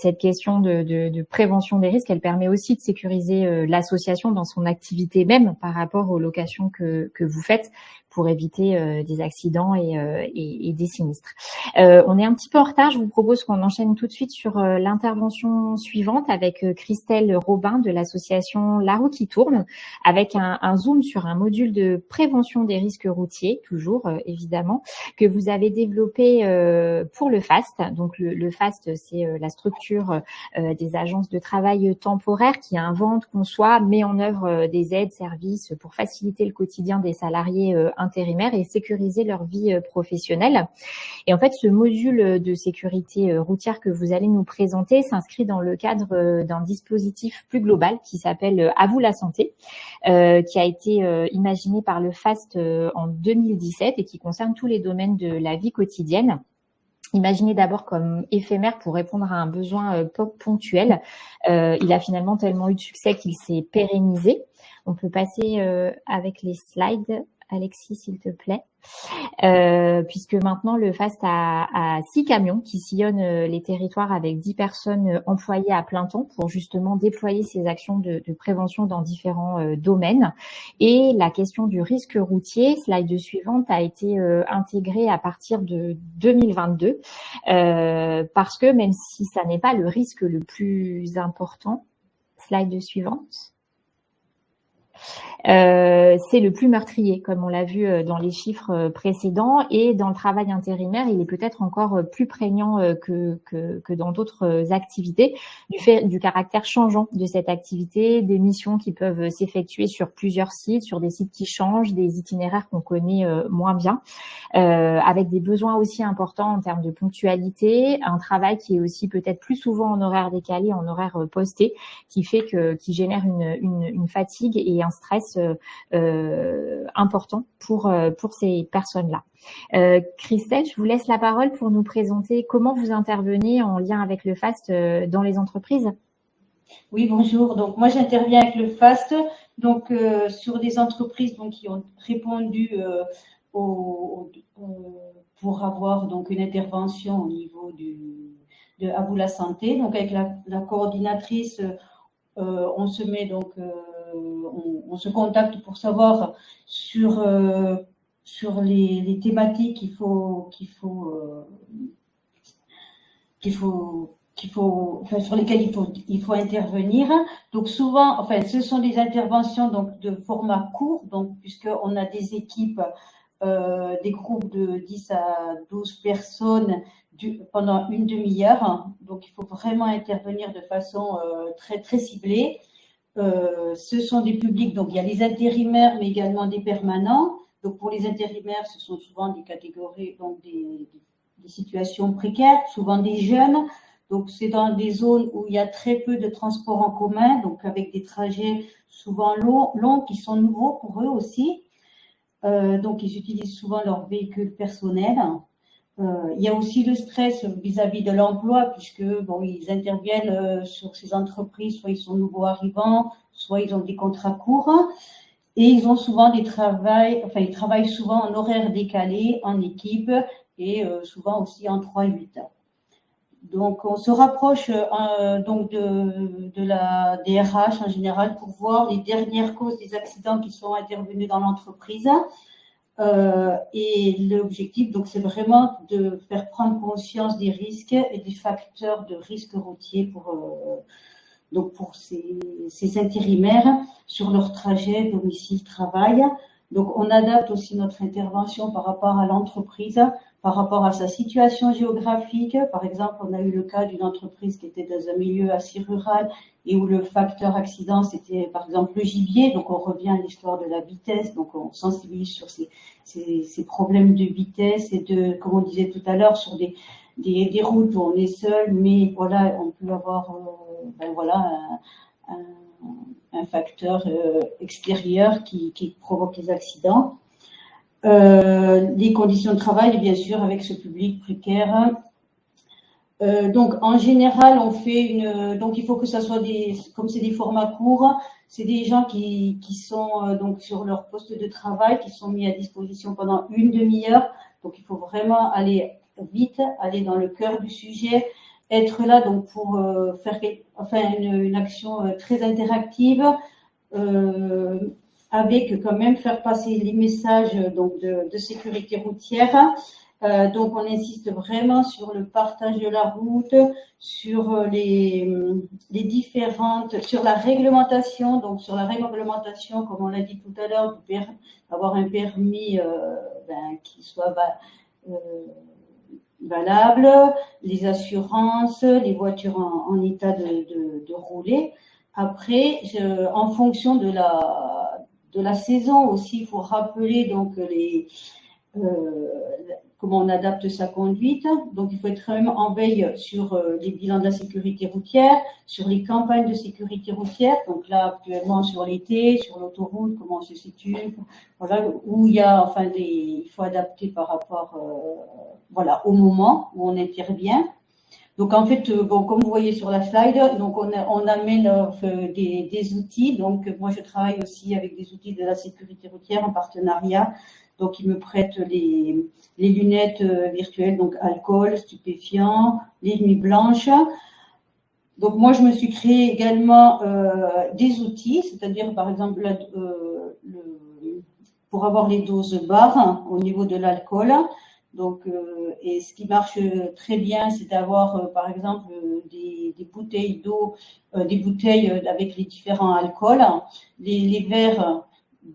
cette question de prévention des risques, elle permet aussi de sécuriser l'association dans son activité même par rapport aux locations que vous faites, pour éviter des accidents et des sinistres. On est un petit peu en retard. Je vous propose qu'on enchaîne tout de suite sur l'intervention suivante avec Christelle Robin de l'association La Roue qui tourne, avec un zoom sur un module de prévention des risques routiers, toujours évidemment, que vous avez développé pour le FAST. Donc le FAST, c'est la structure des agences de travail temporaire qui invente, conçoit, met en œuvre des aides, services pour faciliter le quotidien des salariés intérimaires et sécuriser leur vie professionnelle. Et en fait, ce module de sécurité routière que vous allez nous présenter s'inscrit dans le cadre d'un dispositif plus global qui s'appelle À vous la santé, qui a été imaginé par le FAST en 2017 et qui concerne tous les domaines de la vie quotidienne. Imaginé d'abord comme éphémère pour répondre à un besoin ponctuel, il a finalement tellement eu de succès qu'il s'est pérennisé. On peut passer avec les slides, Alexis, s'il te plaît. Puisque maintenant le FAST a 6 camions qui sillonnent les territoires avec 10 personnes employées à plein temps pour justement déployer ces actions de prévention dans différents domaines. Et la question du risque routier, slide suivante, a été intégrée à partir de 2022 parce que même si ça n'est pas le risque le plus important, slide suivante, c'est le plus meurtrier, comme on l'a vu dans les chiffres précédents, et dans le travail intérimaire, il est peut-être encore plus prégnant que dans d'autres activités, du fait du caractère changeant de cette activité, des missions qui peuvent s'effectuer sur plusieurs sites, sur des sites qui changent, des itinéraires qu'on connaît moins bien, avec des besoins aussi importants en termes de ponctualité, un travail qui est aussi peut-être plus souvent en horaire décalé, en horaire posté, qui génère une fatigue et un stress important pour ces personnes-là. Christelle, je vous laisse la parole pour nous présenter comment vous intervenez en lien avec le FAST dans les entreprises. Oui, bonjour. Donc moi j'interviens avec le FAST donc sur des entreprises donc qui ont répondu pour avoir donc une intervention au niveau de À vous la santé. Donc avec la coordinatrice, on se met donc on se contacte pour savoir sur sur les thématiques enfin, sur lesquelles il faut intervenir. Donc souvent, enfin, ce sont des interventions donc de format court, donc puisqu'on a des équipes, des groupes de 10 à 12 personnes pendant une demi-heure. Donc il faut vraiment intervenir de façon très très ciblée. Ce sont des publics, donc il y a les intérimaires, mais également des permanents. Donc pour les intérimaires, ce sont souvent des catégories, donc des situations précaires, souvent des jeunes. Donc c'est dans des zones où il y a très peu de transports en commun, donc avec des trajets souvent longs qui sont nouveaux pour eux aussi. Donc ils utilisent souvent leur véhicule personnel. Il y a aussi le stress vis-à-vis de l'emploi, puisque bon, ils interviennent sur ces entreprises, soit ils sont nouveaux arrivants, soit ils ont des contrats courts, et ils ont souvent ils travaillent souvent en horaire décalé, en équipe, et souvent aussi en 3-8. Donc on se rapproche donc de la DRH en général pour voir les dernières causes des accidents qui sont intervenus dans l'entreprise. Et l'objectif, donc, c'est vraiment de faire prendre conscience des risques et des facteurs de risque routier pour ces intérimaires sur leur trajet domicile-travail. Donc, on adapte aussi notre intervention par rapport à l'entreprise, par rapport à sa situation géographique. Par exemple, on a eu le cas d'une entreprise qui était dans un milieu assez rural et où le facteur accident, c'était par exemple le gibier. Donc, on revient à l'histoire de la vitesse. Donc, on sensibilise sur ces problèmes de vitesse et comme on disait tout à l'heure, sur des routes où on est seul, mais voilà, on peut avoir un facteur extérieur qui provoque les accidents. Les conditions de travail, bien sûr, avec ce public précaire. Donc, en général, on fait donc il faut que ça soit comme c'est des formats courts, c'est des gens qui sont donc sur leur poste de travail, qui sont mis à disposition pendant une demi-heure. Donc, il faut vraiment aller vite, aller dans le cœur du sujet, être là donc pour faire une action très interactive, avec quand même faire passer les messages donc de sécurité routière. Donc on insiste vraiment sur le partage de la route, sur les différentes, sur la réglementation, comme on l'a dit tout à l'heure, avoir un permis qui soit valable, les assurances, les voitures en état de rouler. Après, en fonction de la saison aussi, il faut rappeler donc comment on adapte sa conduite. Donc, il faut être même en veille sur les bilans de la sécurité routière, sur les campagnes de sécurité routière. Donc là, actuellement, sur l'été, sur l'autoroute, comment on se situe, voilà, où il y a, il faut adapter par rapport, au moment où on intervient. Donc, en fait, comme vous voyez sur la slide, donc on amène des outils. Donc, moi, je travaille aussi avec des outils de la sécurité routière en partenariat. Donc, ils me prêtent les lunettes virtuelles, donc alcool, stupéfiants, les nuits blanches. Donc, moi, je me suis créé également des outils, c'est-à-dire, par exemple, pour avoir les doses barres au niveau de l'alcool. Donc, et ce qui marche très bien, c'est d'avoir, par exemple, des bouteilles d'eau, des bouteilles avec les différents alcools, les verres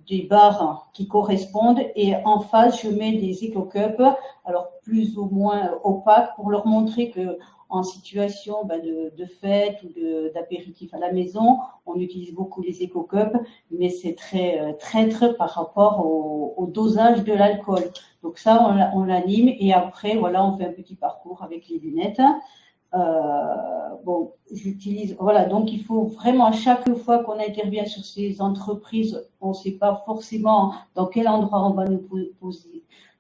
des barres qui correspondent, et en face, je mets des éco-cups, alors plus ou moins opaques, pour leur montrer que en situation de fête ou d'apéritif à la maison, on utilise beaucoup les éco-cups, mais c'est très traître par rapport au dosage de l'alcool. Donc ça, on l'anime, et après, voilà, on fait un petit parcours avec les lunettes. J'utilise, voilà, donc il faut vraiment, à chaque fois qu'on intervient sur ces entreprises, on ne sait pas forcément dans quel endroit on va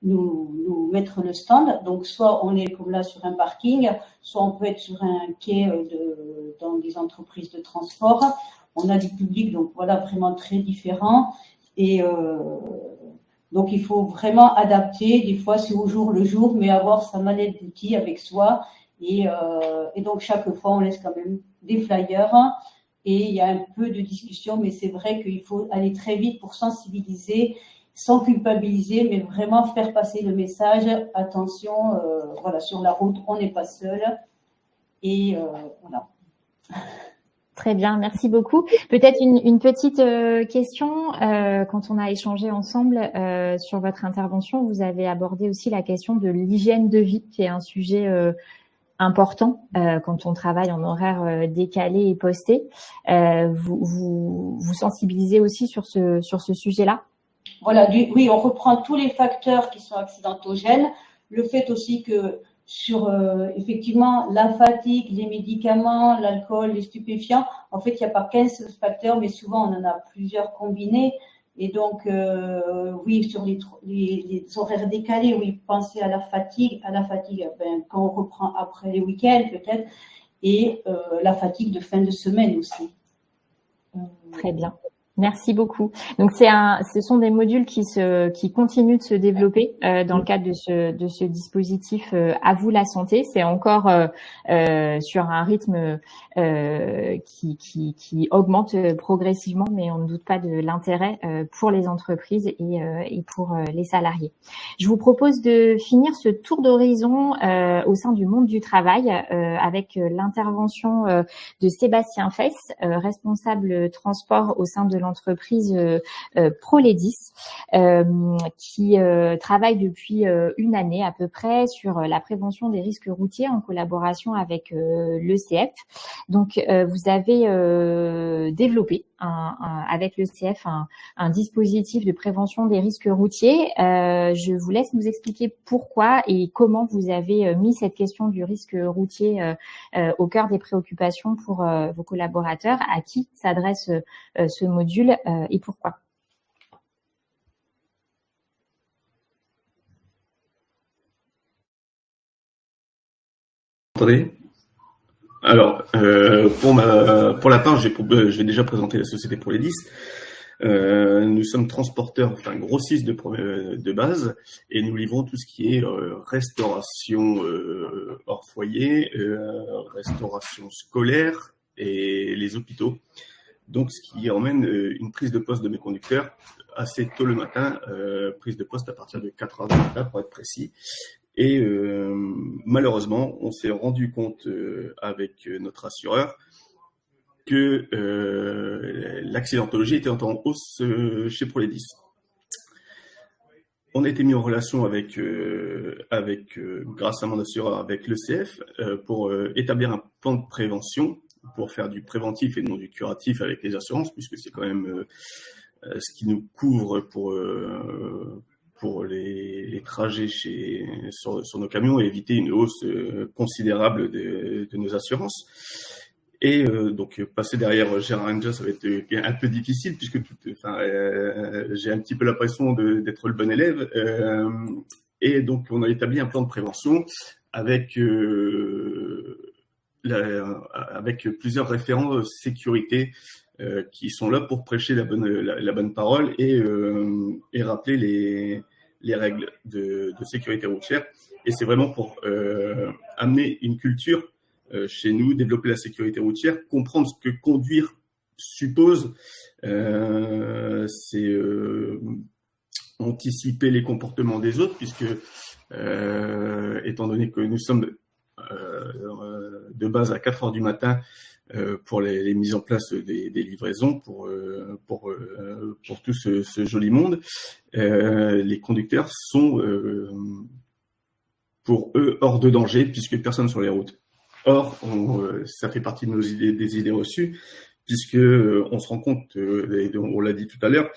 nous mettre le stand. Donc soit on est comme là sur un parking, soit on peut être sur un quai dans des entreprises de transport. On a du public, donc voilà, vraiment très différent. Et donc il faut vraiment adapter. Des fois c'est au jour le jour, mais avoir sa mallette d'outils avec soi. Et donc chaque fois on laisse quand même des flyers, et il y a un peu de discussion, mais c'est vrai qu'il faut aller très vite pour sensibiliser sans culpabiliser, mais vraiment faire passer le message. Attention, voilà, sur la route, on n'est pas seul. Et voilà. Très bien, merci beaucoup. Peut-être une petite question. Quand on a échangé ensemble sur votre intervention, vous avez abordé aussi la question de l'hygiène de vie, qui est un sujet important quand on travaille en horaire décalé et posté. Vous sensibilisez aussi sur ce sujet-là? Voilà, oui, on reprend tous les facteurs qui sont accidentogènes. Le fait aussi que sur effectivement la fatigue, les médicaments, l'alcool, les stupéfiants, en fait, il n'y a pas qu'un seul facteur, mais souvent on en a plusieurs combinés. Et donc, oui, sur les horaires décalés, oui, pensez à la fatigue, quand on reprend après les week-ends peut-être, et la fatigue de fin de semaine aussi. Très bien. Merci beaucoup. Donc ce sont des modules qui continuent de se développer dans le cadre de ce dispositif À vous la santé. C'est encore sur un rythme qui augmente progressivement, mais on ne doute pas de l'intérêt pour les entreprises et pour les salariés. Je vous propose de finir ce tour d'horizon au sein du monde du travail avec l'intervention de Sébastien Fess, responsable transport au sein de l'entreprise Proledis, qui travaille depuis une année à peu près sur la prévention des risques routiers en collaboration avec l'ECF. Donc, vous avez développé avec l'ECF un dispositif de prévention des risques routiers. Je vous laisse nous expliquer pourquoi et comment vous avez mis cette question du risque routier au cœur des préoccupations pour vos collaborateurs, à qui s'adresse ce module et pourquoi. Attendez. Alors, pour la part, je vais déjà présenter la société Proledis. Nous sommes transporteurs, enfin grossistes de base, et nous livrons tout ce qui est restauration hors foyer, restauration scolaire et les hôpitaux. Donc, ce qui emmène une prise de poste de mes conducteurs assez tôt le matin, prise de poste à partir de 4h du matin pour être précis. Et malheureusement, on s'est rendu compte avec notre assureur que l'accidentologie était en hausse chez Proledis. On a été mis en relation avec grâce à mon assureur, avec l'ECF, pour établir un plan de prévention, pour faire du préventif et non du curatif avec les assurances, puisque c'est quand même ce qui nous couvre pour les trajets sur nos camions et éviter une hausse considérable de nos assurances. Et donc passer derrière Gérard Angel, ça va être un peu difficile puisque j'ai un petit peu l'impression d'être le bon élève. Et donc on a établi un plan de prévention avec plusieurs référents sécurité qui sont là pour prêcher la bonne parole et rappeler les règles de sécurité routière. Et c'est vraiment pour amener une culture chez nous, développer la sécurité routière, comprendre ce que conduire suppose, c'est anticiper les comportements des autres, puisque étant donné que nous sommes de base à 4h du matin pour les mises en place des livraisons pour tout ce joli monde, les conducteurs sont pour eux hors de danger puisque personne sur les routes. Or, ça fait partie de des idées reçues, puisque on se rend compte, et on l'a dit tout à l'heure,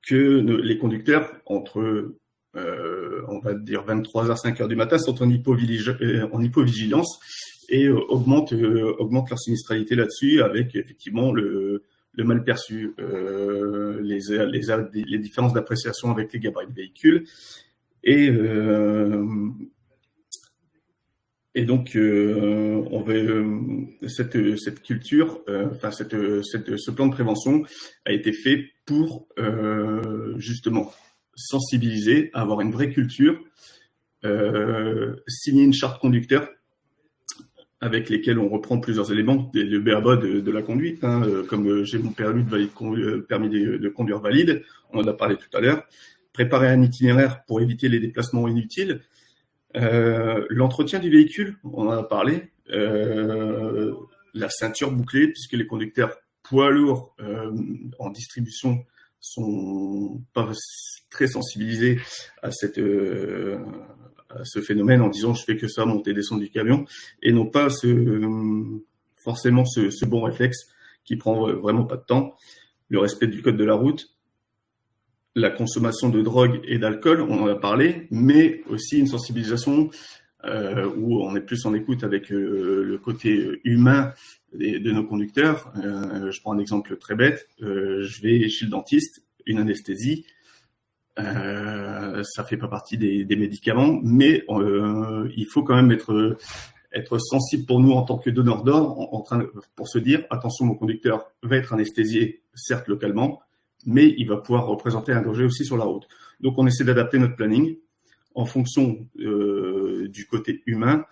que les conducteurs, entre, on va dire 23h, 5h du matin, sont en hypovigilance et augmentent leur sinistralité là-dessus, avec effectivement le mal perçu, les différences d'appréciation avec les gabarits de véhicules, et donc, on veut cette culture, ce plan de prévention a été fait pour justement sensibiliser, avoir une vraie culture, signer une charte conducteur avec lesquels on reprend plusieurs éléments, le b.a.-ba de la conduite, comme j'ai mon permis de conduire valide, on en a parlé tout à l'heure, préparer un itinéraire pour éviter les déplacements inutiles. L'entretien du véhicule, on en a parlé. La ceinture bouclée, puisque les conducteurs poids lourds en distribution sont pas très sensibilisés à ce phénomène, en disant je fais que ça, monter et descendre du camion, et non pas forcément ce bon réflexe qui prend vraiment pas de temps. Le respect du code de la route, la consommation de drogue et d'alcool, on en a parlé, mais aussi une sensibilisation où on est plus en écoute avec le côté humain de nos conducteurs. Je prends un exemple très bête. Je vais chez le dentiste, une anesthésie, ça fait pas partie des médicaments, mais il faut quand même être sensible pour nous en tant que donneur d'ordre, pour se dire attention, mon conducteur va être anesthésié, certes localement, mais il va pouvoir représenter un danger aussi sur la route. Donc on essaie d'adapter notre planning en fonction du côté humain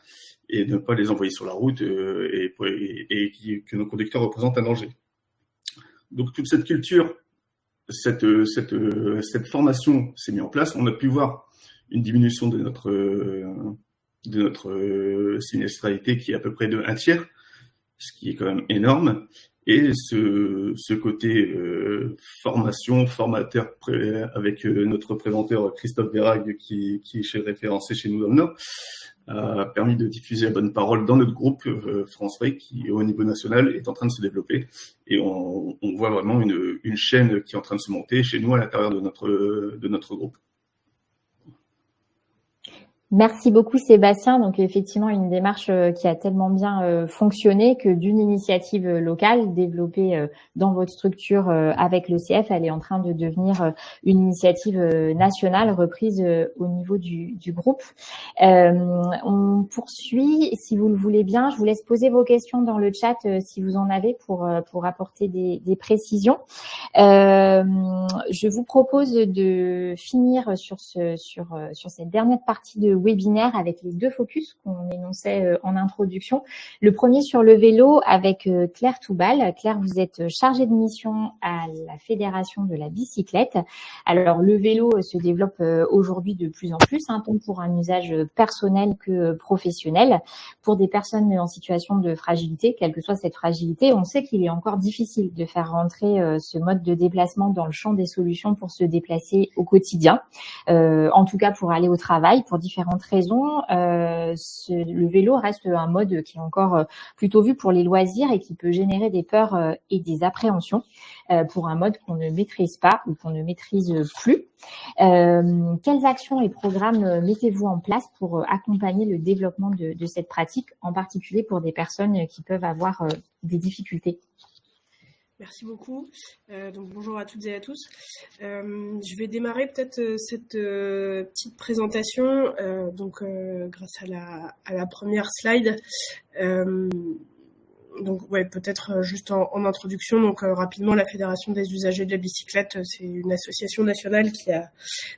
et de ne pas les envoyer sur la route et que nos conducteurs représentent un danger. Donc toute cette culture, cette formation s'est mise en place. On a pu voir une diminution de notre sinistralité qui est à peu près de 1/3, ce qui est quand même énorme. Et ce côté formation, formateur avec notre préventeur Christophe Verhaeghe qui est référencé chez nous dans le Nord, a permis de diffuser la bonne parole dans notre groupe France Way qui, au niveau national, est en train de se développer. Et on voit vraiment une chaîne qui est en train de se monter chez nous à l'intérieur de notre groupe. Merci beaucoup Sébastien. Donc effectivement une démarche qui a tellement bien fonctionné que d'une initiative locale développée dans votre structure avec l'ECF, elle est en train de devenir une initiative nationale reprise au niveau du groupe. On poursuit, si vous le voulez bien. Je vous laisse poser vos questions dans le chat si vous en avez pour apporter des précisions. Je vous propose de finir sur cette dernière partie de webinaire avec les deux focus qu'on énonçait en introduction. Le premier sur le vélo avec Claire Toubal. Claire, vous êtes chargée de mission à la Fédération de la bicyclette. Alors, le vélo se développe aujourd'hui de plus en plus, tant pour un usage personnel que professionnel. Pour des personnes en situation de fragilité, quelle que soit cette fragilité, on sait qu'il est encore difficile de faire rentrer ce mode de déplacement dans le champ des solutions pour se déplacer au quotidien. En tout cas, pour aller au travail, pour différentes raisons, le vélo reste un mode qui est encore plutôt vu pour les loisirs et qui peut générer des peurs et des appréhensions pour un mode qu'on ne maîtrise pas ou qu'on ne maîtrise plus. Quelles actions et programmes mettez-vous en place pour accompagner le développement de cette pratique, en particulier pour des personnes qui peuvent avoir des difficultés ? Merci beaucoup. Donc bonjour à toutes et à tous. Je vais démarrer peut-être cette petite présentation grâce à la première slide. Donc ouais, peut-être juste en introduction. Donc rapidement, la Fédération des usagers de la bicyclette, c'est une association nationale qui a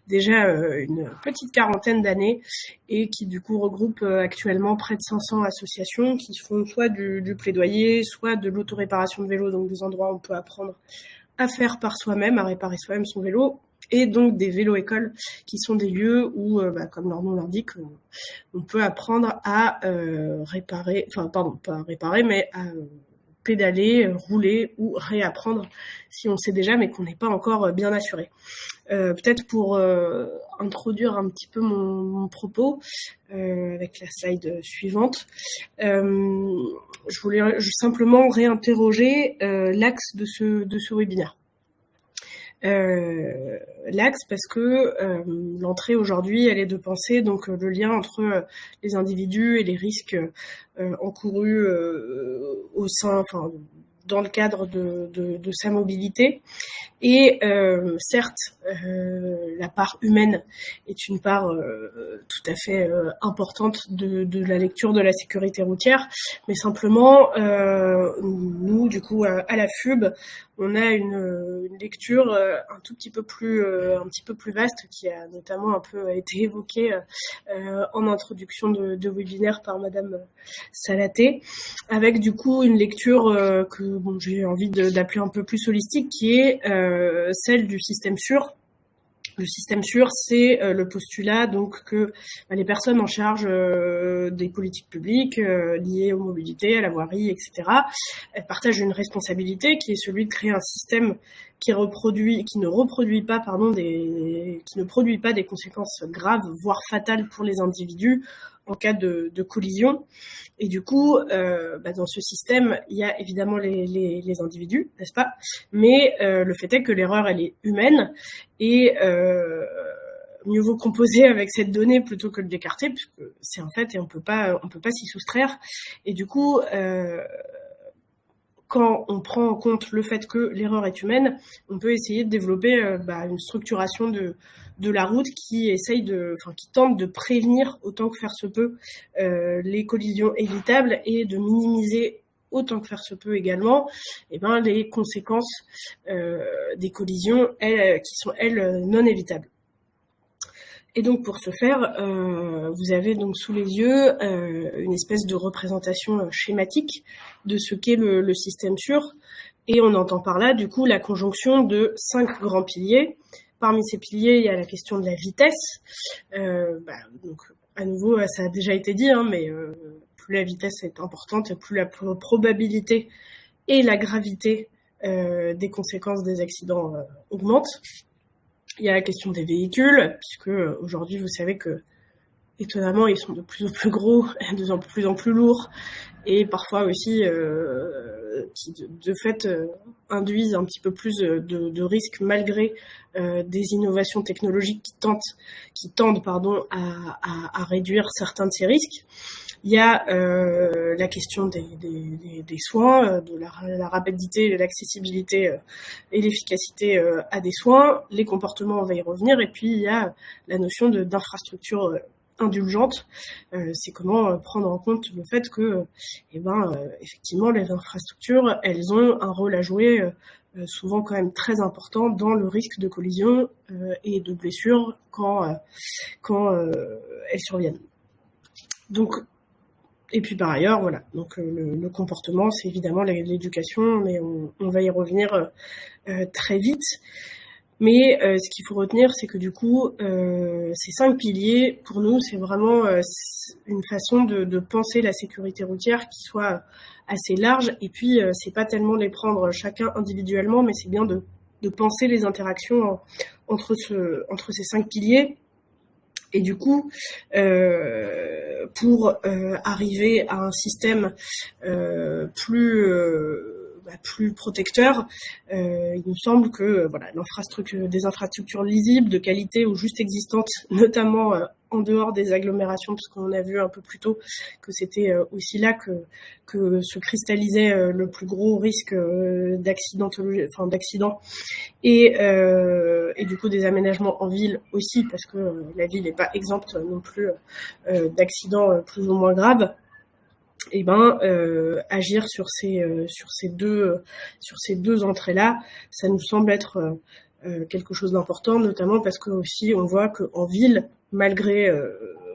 déjà une petite quarantaine d'années et qui du coup regroupe actuellement près de 500 associations qui font soit du plaidoyer, soit de l'autoréparation de vélo, donc des endroits où on peut apprendre à faire par soi-même, à réparer soi-même son vélo, et donc des vélo-écoles qui sont des lieux où, comme leur nom l'indique, on peut apprendre à pédaler, rouler ou réapprendre si on sait déjà mais qu'on n'est pas encore bien assuré. Peut-être pour introduire un petit peu mon propos avec la slide suivante, je voulais simplement réinterroger l'axe de ce webinaire. L'axe parce que l'entrée aujourd'hui, elle est de penser donc le lien entre les individus et les risques encourus dans le cadre de sa mobilité. Et certes, la part humaine est une part tout à fait importante de la lecture de la sécurité routière, mais simplement nous, du coup, à la FUB, on a une lecture un petit peu plus vaste qui a notamment un peu été évoquée en introduction de webinaire par Madame Salaté, avec du coup une lecture que j'ai envie d'appeler un peu plus holistique, qui est celle du système sûr, Le système sûr, c'est le postulat donc que les personnes en charge des politiques publiques liées aux mobilités, à la voirie, etc., elles partagent une responsabilité qui est celui de créer un système qui ne produit pas des conséquences graves, voire fatales pour les individus en cas de collision. Et du coup, dans ce système, il y a évidemment les individus, n'est-ce pas? Mais le fait est que l'erreur, elle est humaine et mieux vaut composer avec cette donnée plutôt que de l'écarter, puisque c'est un fait et on peut pas s'y soustraire. Et du coup, quand on prend en compte le fait que l'erreur est humaine, on peut essayer de développer une structuration de la route qui tente de prévenir autant que faire se peut les collisions évitables et de minimiser autant que faire se peut également les conséquences des collisions qui sont elles non évitables. Et donc pour ce faire, vous avez donc sous les yeux une espèce de représentation schématique de ce qu'est le système sûr. Et on entend par là du coup la conjonction de 5 grands piliers. Parmi ces piliers, il y a la question de la vitesse. Donc à nouveau, ça a déjà été dit, mais plus la vitesse est importante, plus la probabilité et la gravité des conséquences des accidents augmentent. Il y a la question des véhicules, puisque aujourd'hui, vous savez que, étonnamment, ils sont de plus en plus gros, de plus en plus lourds, et parfois aussi, qui de fait induisent un petit peu plus de risques malgré des innovations technologiques qui tendent à réduire certains de ces risques. Il y a la question des soins, de la rapidité, l'accessibilité et l'efficacité à des soins, les comportements, on va y revenir, et puis il y a la notion d'infrastructure indulgente. C'est comment prendre en compte le fait que, effectivement, les infrastructures, elles ont un rôle à jouer souvent quand même très important dans le risque de collision et de blessure quand elles surviennent. Donc, et puis par ailleurs, voilà. Donc le comportement, c'est évidemment l'éducation, mais on va y revenir très vite. Mais ce qu'il faut retenir, c'est que du coup, ces 5 piliers, pour nous, c'est vraiment une façon de penser la sécurité routière qui soit assez large. Et puis, c'est pas tellement les prendre chacun individuellement, mais c'est bien de penser les interactions entre ces 5 piliers. Et du coup, pour arriver à un système plus protecteur, il nous semble que des infrastructures lisibles, de qualité ou juste existantes, notamment en dehors des agglomérations, parce qu'on a vu un peu plus tôt que c'était aussi là que se cristallisait le plus gros risque d'accident et du coup des aménagements en ville aussi, parce que la ville n'est pas exempte non plus d'accidents plus ou moins graves. Agir sur ces deux entrées-là, ça nous semble être quelque chose d'important, notamment parce que aussi on voit qu'en ville, malgré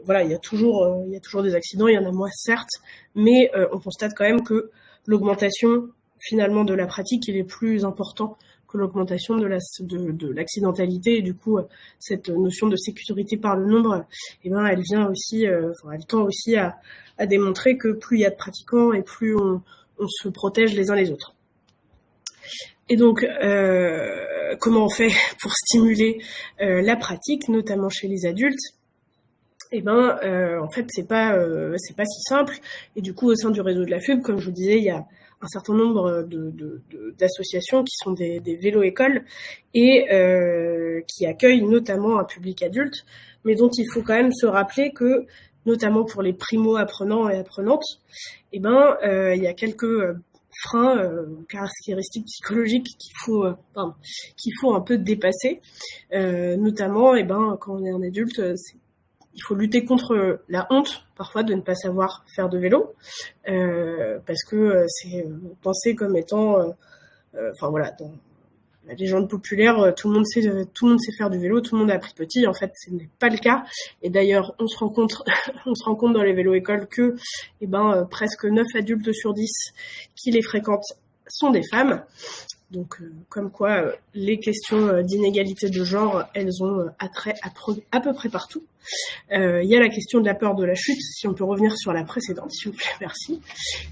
il y a toujours des accidents, il y en a moins certes, mais on constate quand même que l'augmentation finalement de la pratique, il est plus important que l'augmentation de l'accidentalité, et du coup cette notion de sécurité par le nombre, elle vient aussi, elle tend aussi à démontrer que plus il y a de pratiquants et plus on se protège les uns les autres. Et donc comment on fait pour stimuler la pratique, notamment chez les adultes? En fait c'est pas si simple, et du coup au sein du réseau de la FUB, comme je vous disais, il y a un certain nombre d'associations qui sont des vélo-écoles et qui accueillent notamment un public adulte, mais dont il faut quand même se rappeler que, notamment pour les primo-apprenants et apprenantes, il y a quelques freins, caractéristiques psychologiques qu'il faut un peu dépasser, notamment quand on est un adulte, il faut lutter contre la honte, parfois, de ne pas savoir faire de vélo, parce que c'est pensé comme étant, dans la légende populaire, tout le monde sait faire du vélo, tout le monde a appris petit. En fait, ce n'est pas le cas. Et d'ailleurs, on se rend compte dans les vélo-écoles que, presque 9 adultes sur 10 qui les fréquentent sont des femmes. Donc, comme quoi, les questions d'inégalité de genre, elles ont attrait à peu près partout. Il y a la question de la peur de la chute, si on peut revenir sur la précédente, s'il vous plaît, merci.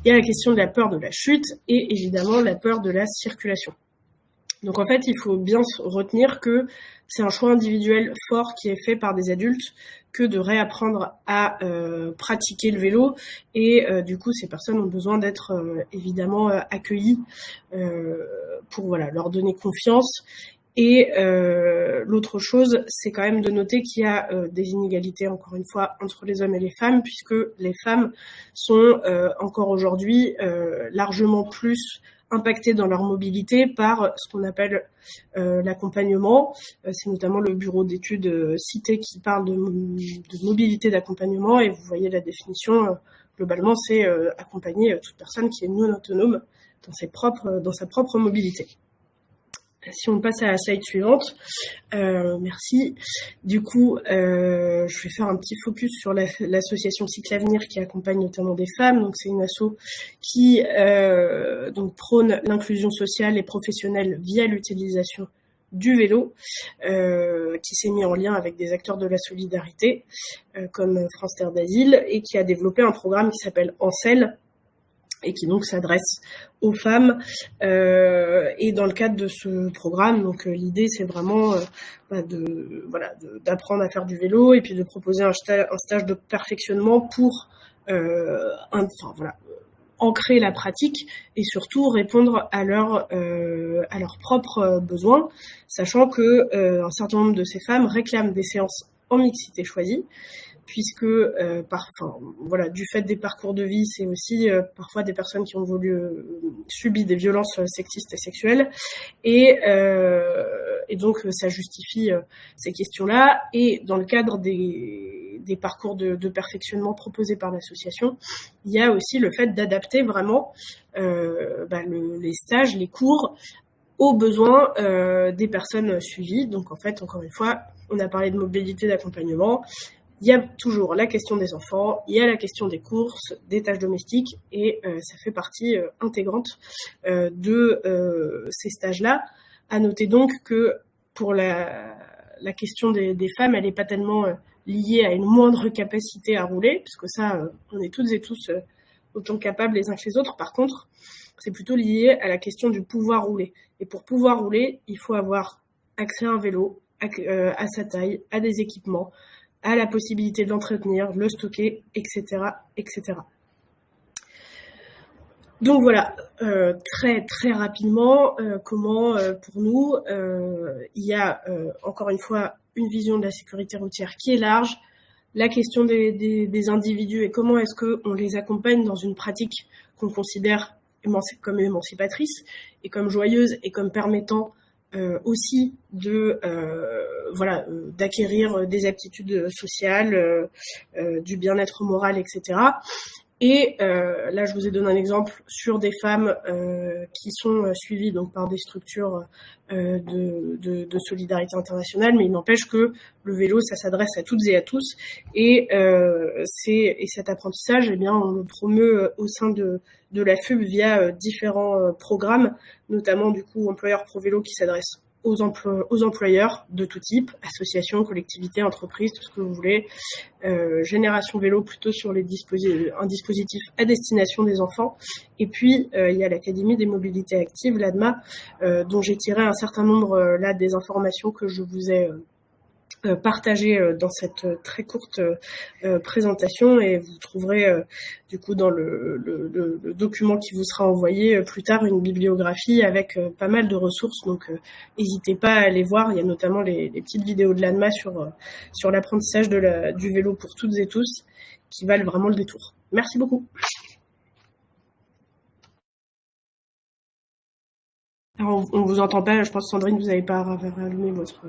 Il y a la question de la peur de la chute et évidemment la peur de la circulation. Donc en fait, il faut bien retenir que c'est un choix individuel fort qui est fait par des adultes que de réapprendre à pratiquer le vélo et du coup ces personnes ont besoin d'être évidemment accueillies pour voilà leur donner confiance. Et l'autre chose, c'est quand même de noter qu'il y a des inégalités, encore une fois, entre les hommes et les femmes, puisque les femmes sont encore aujourd'hui largement plus impactées dans leur mobilité par ce qu'on appelle l'accompagnement. C'est notamment le bureau d'études Cité qui parle de mobilité d'accompagnement, et vous voyez la définition, globalement, c'est accompagner toute personne qui est non autonome dans sa propre mobilité. Si on passe à la slide suivante, merci. Du coup, je vais faire un petit focus sur l'association Cycle Avenir qui accompagne notamment des femmes. Donc, c'est une asso qui donc prône l'inclusion sociale et professionnelle via l'utilisation du vélo, qui s'est mis en lien avec des acteurs de la solidarité comme France Terre d'Asile et qui a développé un programme qui s'appelle Ancel, et qui donc s'adresse aux femmes. Et dans le cadre de ce programme, donc l'idée c'est vraiment d'apprendre à faire du vélo et puis de proposer un stage de perfectionnement pour ancrer la pratique et surtout répondre à leurs propres besoins, sachant que un certain nombre de ces femmes réclament des séances en mixité choisie, puisque du fait des parcours de vie, c'est aussi parfois des personnes qui ont subi des violences sexistes et sexuelles, et donc ça justifie ces questions-là. Et dans le cadre des parcours de perfectionnement proposés par l'association, il y a aussi le fait d'adapter vraiment les stages, les cours aux besoins des personnes suivies. Donc en fait, encore une fois, on a parlé de mobilité d'accompagnement. Il y a toujours la question des enfants, il y a la question des courses, des tâches domestiques, et ça fait partie intégrante de ces stages-là. À noter donc que pour la question des femmes, elle n'est pas tellement liée à une moindre capacité à rouler, puisque ça, on est toutes et tous autant capables les uns que les autres. Par contre, c'est plutôt lié à la question du pouvoir rouler. Et pour pouvoir rouler, il faut avoir accès à un vélo, à sa taille, à des équipements, à la possibilité de l'entretenir, de le stocker, etc., etc. Donc voilà, très très rapidement, comment pour nous, il y a encore une fois une vision de la sécurité routière qui est large, la question des individus et comment est-ce qu'on les accompagne dans une pratique qu'on considère comme émancipatrice et comme joyeuse et comme permettant aussi d'acquérir des aptitudes sociales, du bien-être moral, etc. Et là, je vous ai donné un exemple sur des femmes qui sont suivies donc par des structures de solidarité internationale, mais il n'empêche que le vélo, ça s'adresse à toutes et à tous, et cet apprentissage, eh bien, on le promeut au sein de la FUB via différents programmes, notamment du coup Employeur Pro Vélo qui s'adresse aux employeurs de tout type, associations, collectivités, entreprises, tout ce que vous voulez. Génération Vélo plutôt sur un dispositif à destination des enfants. Et puis, il y a l'Académie des mobilités actives, l'ADMA, dont j'ai tiré un certain nombre des informations que je vous ai partagées dans cette très courte présentation, et vous trouverez du coup dans le document qui vous sera envoyé plus tard une bibliographie avec pas mal de ressources, donc n'hésitez pas à aller voir. Il y a notamment les petites vidéos de l'ANMA sur l'apprentissage du vélo pour toutes et tous qui valent vraiment le détour. Merci beaucoup. Alors, on vous entend pas, je pense Sandrine, vous n'avez pas allumé votre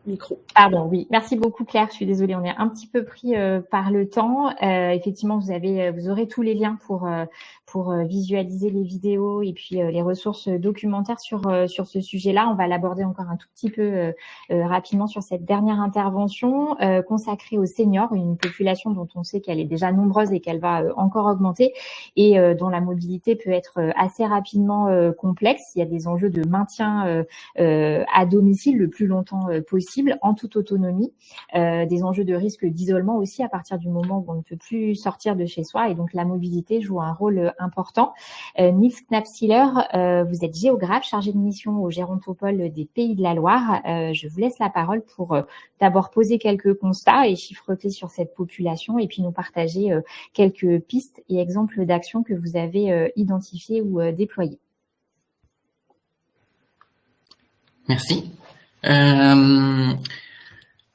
micro. Pardon, oui. Merci beaucoup Claire. Je suis désolée, on est un petit peu pris par le temps. Effectivement, vous aurez tous les liens pour visualiser les vidéos et puis les ressources documentaires sur ce sujet-là. On va l'aborder encore un tout petit peu rapidement sur cette dernière intervention consacrée aux seniors, une population dont on sait qu'elle est déjà nombreuse et qu'elle va encore augmenter et dont la mobilité peut être assez rapidement complexe. Il y a des enjeux de maintien à domicile le plus longtemps possible, en toute autonomie, des enjeux de risque d'isolement aussi à partir du moment où on ne peut plus sortir de chez soi, et donc la mobilité joue un rôle important. Nils Knapsiller, vous êtes géographe chargé de mission au Gérontopole des Pays de la Loire. Je vous laisse la parole pour d'abord poser quelques constats et chiffres clés sur cette population, et puis nous partager quelques pistes et exemples d'actions que vous avez identifiées ou déployées. Merci.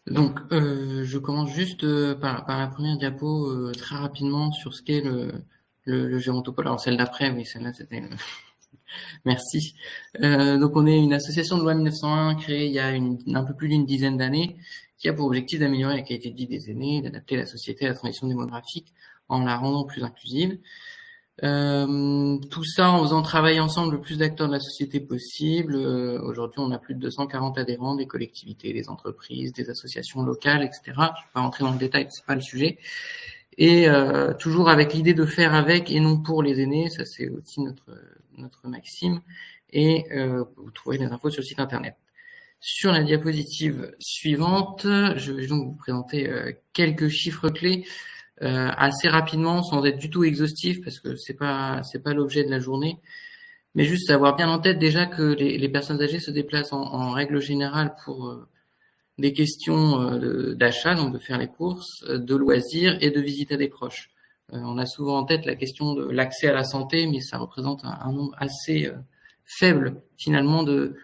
Donc, je commence juste par la première diapo très rapidement sur ce qu'est le Gérontopole. Alors celle d'après, oui, celle-là c'était. Merci. Donc on est une association de loi 1901 créée il y a un peu plus d'une dizaine d'années, qui a pour objectif d'améliorer la qualité de vie des aînés, d'adapter la société à la transition démographique en la rendant plus inclusive. Tout ça en faisant travailler ensemble le plus d'acteurs de la société possible. Aujourd'hui, on a plus de 240 adhérents, des collectivités, des entreprises, des associations locales, etc. Je ne vais pas rentrer dans le détail, c'est pas le sujet. Et toujours avec l'idée de faire avec et non pour les aînés, ça c'est aussi notre maxime. Et vous trouverez les infos sur le site internet. Sur la diapositive suivante, je vais donc vous présenter quelques chiffres clés. Assez rapidement, sans être du tout exhaustif, parce que c'est pas l'objet de la journée, mais juste avoir bien en tête déjà que les personnes âgées se déplacent en règle générale pour des questions d'achat, donc de faire les courses, de loisirs et de visite à des proches. On a souvent en tête la question de l'accès à la santé, mais ça représente un nombre assez faible finalement de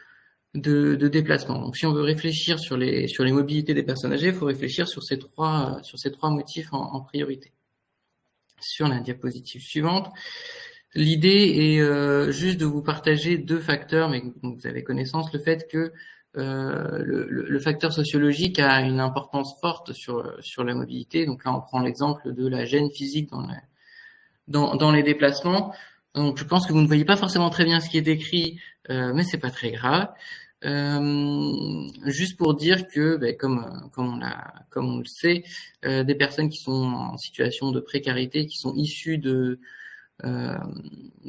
déplacements. Donc si on veut réfléchir sur les mobilités des personnes âgées, il faut réfléchir sur ces trois motifs en priorité. Sur la diapositive suivante, l'idée est juste de vous partager deux facteurs, mais dont vous avez connaissance, le fait que le facteur sociologique a une importance forte sur la mobilité. Donc là, on prend l'exemple de la gêne physique dans les déplacements. Donc je pense que vous ne voyez pas forcément très bien ce qui est écrit, mais c'est pas très grave. Juste pour dire que, comme on le sait, des personnes qui sont en situation de précarité, qui sont issues de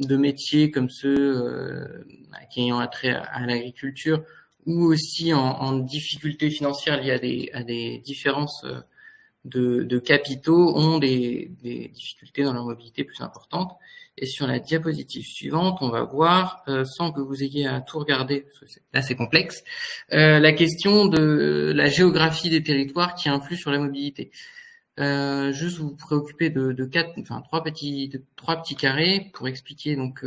métiers comme ceux qui ayant attrait à l'agriculture, ou aussi en difficulté financière liées à des différences de capitaux, ont des difficultés dans leur mobilité plus importantes. Et sur la diapositive suivante, on va voir, sans que vous ayez à tout regarder, parce que là c'est complexe, la question de la géographie des territoires qui influe sur la mobilité. Juste vous préoccuper de trois petits carrés pour expliquer. Donc,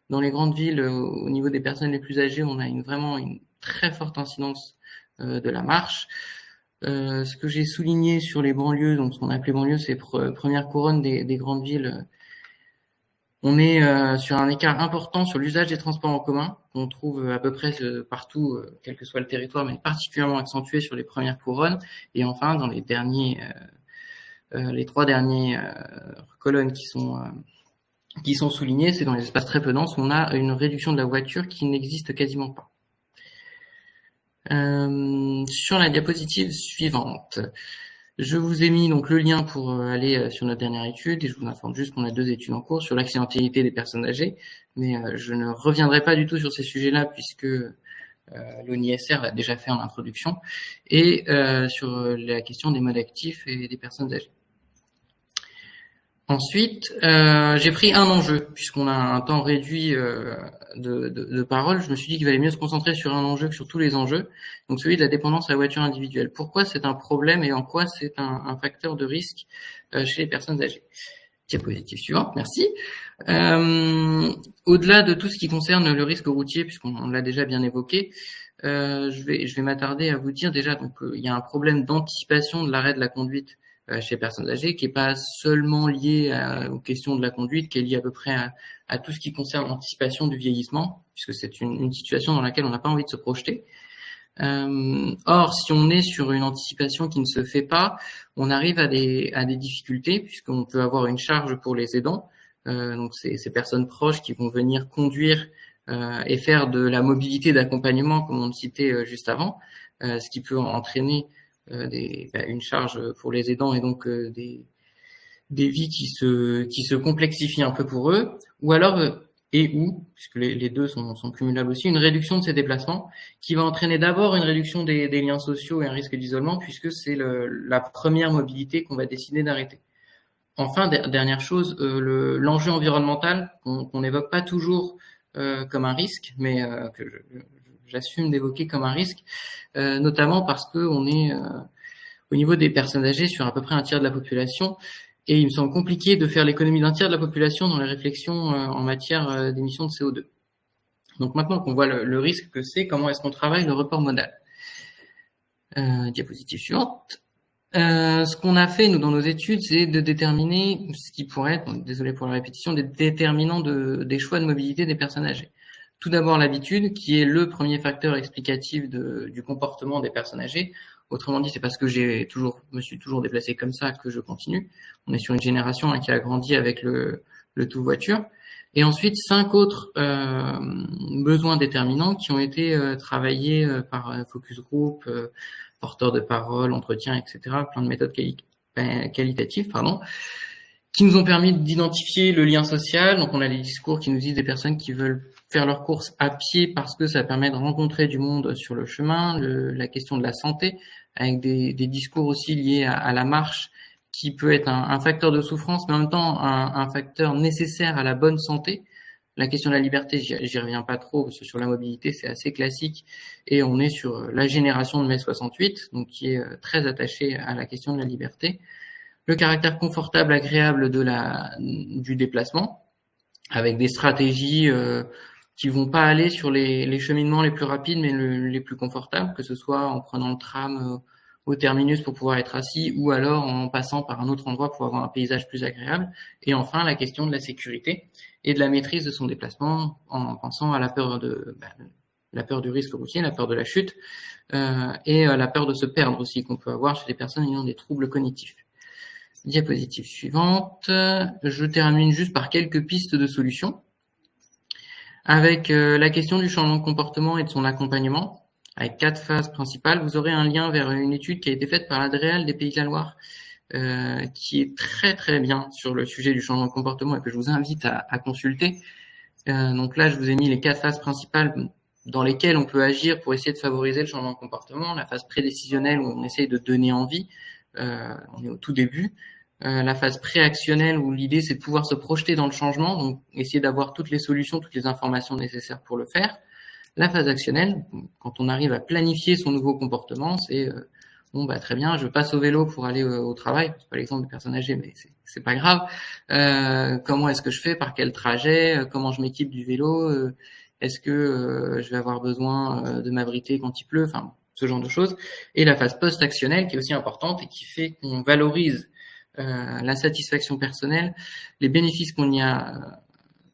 dans les grandes villes, au niveau des personnes les plus âgées, on a vraiment une très forte incidence de la marche. Ce que j'ai souligné sur les banlieues, donc ce qu'on appelait banlieues, c'est première couronne des grandes villes. On est sur un écart important sur l'usage des transports en commun, qu'on trouve à peu près partout, quel que soit le territoire, mais particulièrement accentué sur les premières couronnes. Et enfin, dans les trois dernières colonnes qui sont soulignées, c'est dans les espaces très peu denses, on a une réduction de la voiture qui n'existe quasiment pas. Sur la diapositive suivante, je vous ai mis donc le lien pour aller sur notre dernière étude, et je vous informe juste qu'on a 2 études en cours sur l'accidentalité des personnes âgées, mais je ne reviendrai pas du tout sur ces sujets-là puisque l'ONISR l'a déjà fait en introduction, et sur la question des modes actifs et des personnes âgées. Ensuite, j'ai pris un enjeu, puisqu'on a un temps réduit de parole. Je me suis dit qu'il valait mieux se concentrer sur un enjeu que sur tous les enjeux, donc celui de la dépendance à la voiture individuelle. Pourquoi c'est un problème et en quoi c'est un facteur de risque chez les personnes âgées. Diapositive suivante, merci. Au-delà de tout ce qui concerne le risque routier, puisqu'on l'a déjà bien évoqué, je vais m'attarder à vous dire déjà, donc il y a un problème d'anticipation de l'arrêt de la conduite chez les personnes âgées, qui est pas seulement lié aux questions de la conduite, qui est lié à peu près à tout ce qui concerne l'anticipation du vieillissement, puisque c'est une situation dans laquelle on n'a pas envie de se projeter. Or, si on est sur une anticipation qui ne se fait pas, on arrive à des difficultés, puisqu'on peut avoir une charge pour les aidants, donc ces personnes proches qui vont venir conduire et faire de la mobilité d'accompagnement, comme on le citait juste avant, ce qui peut entraîner une charge pour les aidants et donc des vies qui se complexifient un peu pour eux, ou alors puisque les deux sont cumulables aussi, une réduction de ces déplacements qui va entraîner d'abord une réduction des liens sociaux et un risque d'isolement, puisque c'est la première mobilité qu'on va décider d'arrêter. Enfin, dernière chose, l'enjeu environnemental qu'on n'évoque pas toujours comme un risque, mais que j'assume d'évoquer comme un risque, notamment parce que on est au niveau des personnes âgées sur à peu près un tiers de la population, et il me semble compliqué de faire l'économie d'un tiers de la population dans les réflexions en matière d'émissions de CO2. Donc maintenant qu'on voit le risque que c'est, comment est-ce qu'on travaille le report modal? Diapositive suivante. Ce qu'on a fait, nous, dans nos études, c'est de déterminer ce qui pourrait être, désolé pour la répétition, des déterminants des choix de mobilité des personnes âgées. Tout d'abord, l'habitude, qui est le premier facteur explicatif du comportement des personnes âgées. Autrement dit, c'est parce que me suis toujours déplacé comme ça que je continue. On est sur une génération qui a grandi avec le tout voiture. Et ensuite, 5 autres besoins déterminants qui ont été travaillés par focus group, porteurs de parole, entretien, etc., plein de méthodes qualitatives, qui nous ont permis d'identifier le lien social. Donc, on a les discours qui nous disent des personnes qui veulent faire leurs courses à pied parce que ça permet de rencontrer du monde sur le chemin, la question de la santé, avec des discours aussi liés à la marche, qui peut être un facteur de souffrance, mais en même temps un facteur nécessaire à la bonne santé. La question de la liberté, j'y reviens pas trop, parce que sur la mobilité, c'est assez classique, et on est sur la génération de mai 68, donc qui est très attachée à la question de la liberté. Le caractère confortable, agréable du déplacement, avec des stratégies qui vont pas aller sur les cheminements les plus rapides, mais les plus confortables, que ce soit en prenant le tram au terminus pour pouvoir être assis, ou alors en passant par un autre endroit pour avoir un paysage plus agréable. Et enfin, la question de la sécurité et de la maîtrise de son déplacement, en pensant à la peur du risque routier, la peur de la chute, et la peur de se perdre aussi, qu'on peut avoir chez les personnes ayant des troubles cognitifs. Diapositive suivante. Je termine juste par quelques pistes de solutions, avec la question du changement de comportement et de son accompagnement, avec 4 phases principales. Vous aurez un lien vers une étude qui a été faite par l'Adréal des Pays de la Loire, qui est très très bien sur le sujet du changement de comportement et que je vous invite à consulter. Donc là, je vous ai mis les 4 phases principales dans lesquelles on peut agir pour essayer de favoriser le changement de comportement. La phase prédécisionnelle où on essaye de donner envie, on est au tout début. La phase préactionnelle où l'idée c'est de pouvoir se projeter dans le changement, donc essayer d'avoir toutes les solutions, toutes les informations nécessaires pour le faire. La phase actionnelle, quand on arrive à planifier son nouveau comportement, c'est très bien, je passe au vélo pour aller au travail, c'est pas l'exemple de personnes âgées, mais c'est pas grave. Comment est-ce que je fais, par quel trajet, comment je m'équipe du vélo, est-ce que je vais avoir besoin de m'abriter quand il pleut, enfin ce genre de choses. Et la phase post-actionnelle qui est aussi importante et qui fait qu'on valorise la satisfaction personnelle, les bénéfices qu'on y a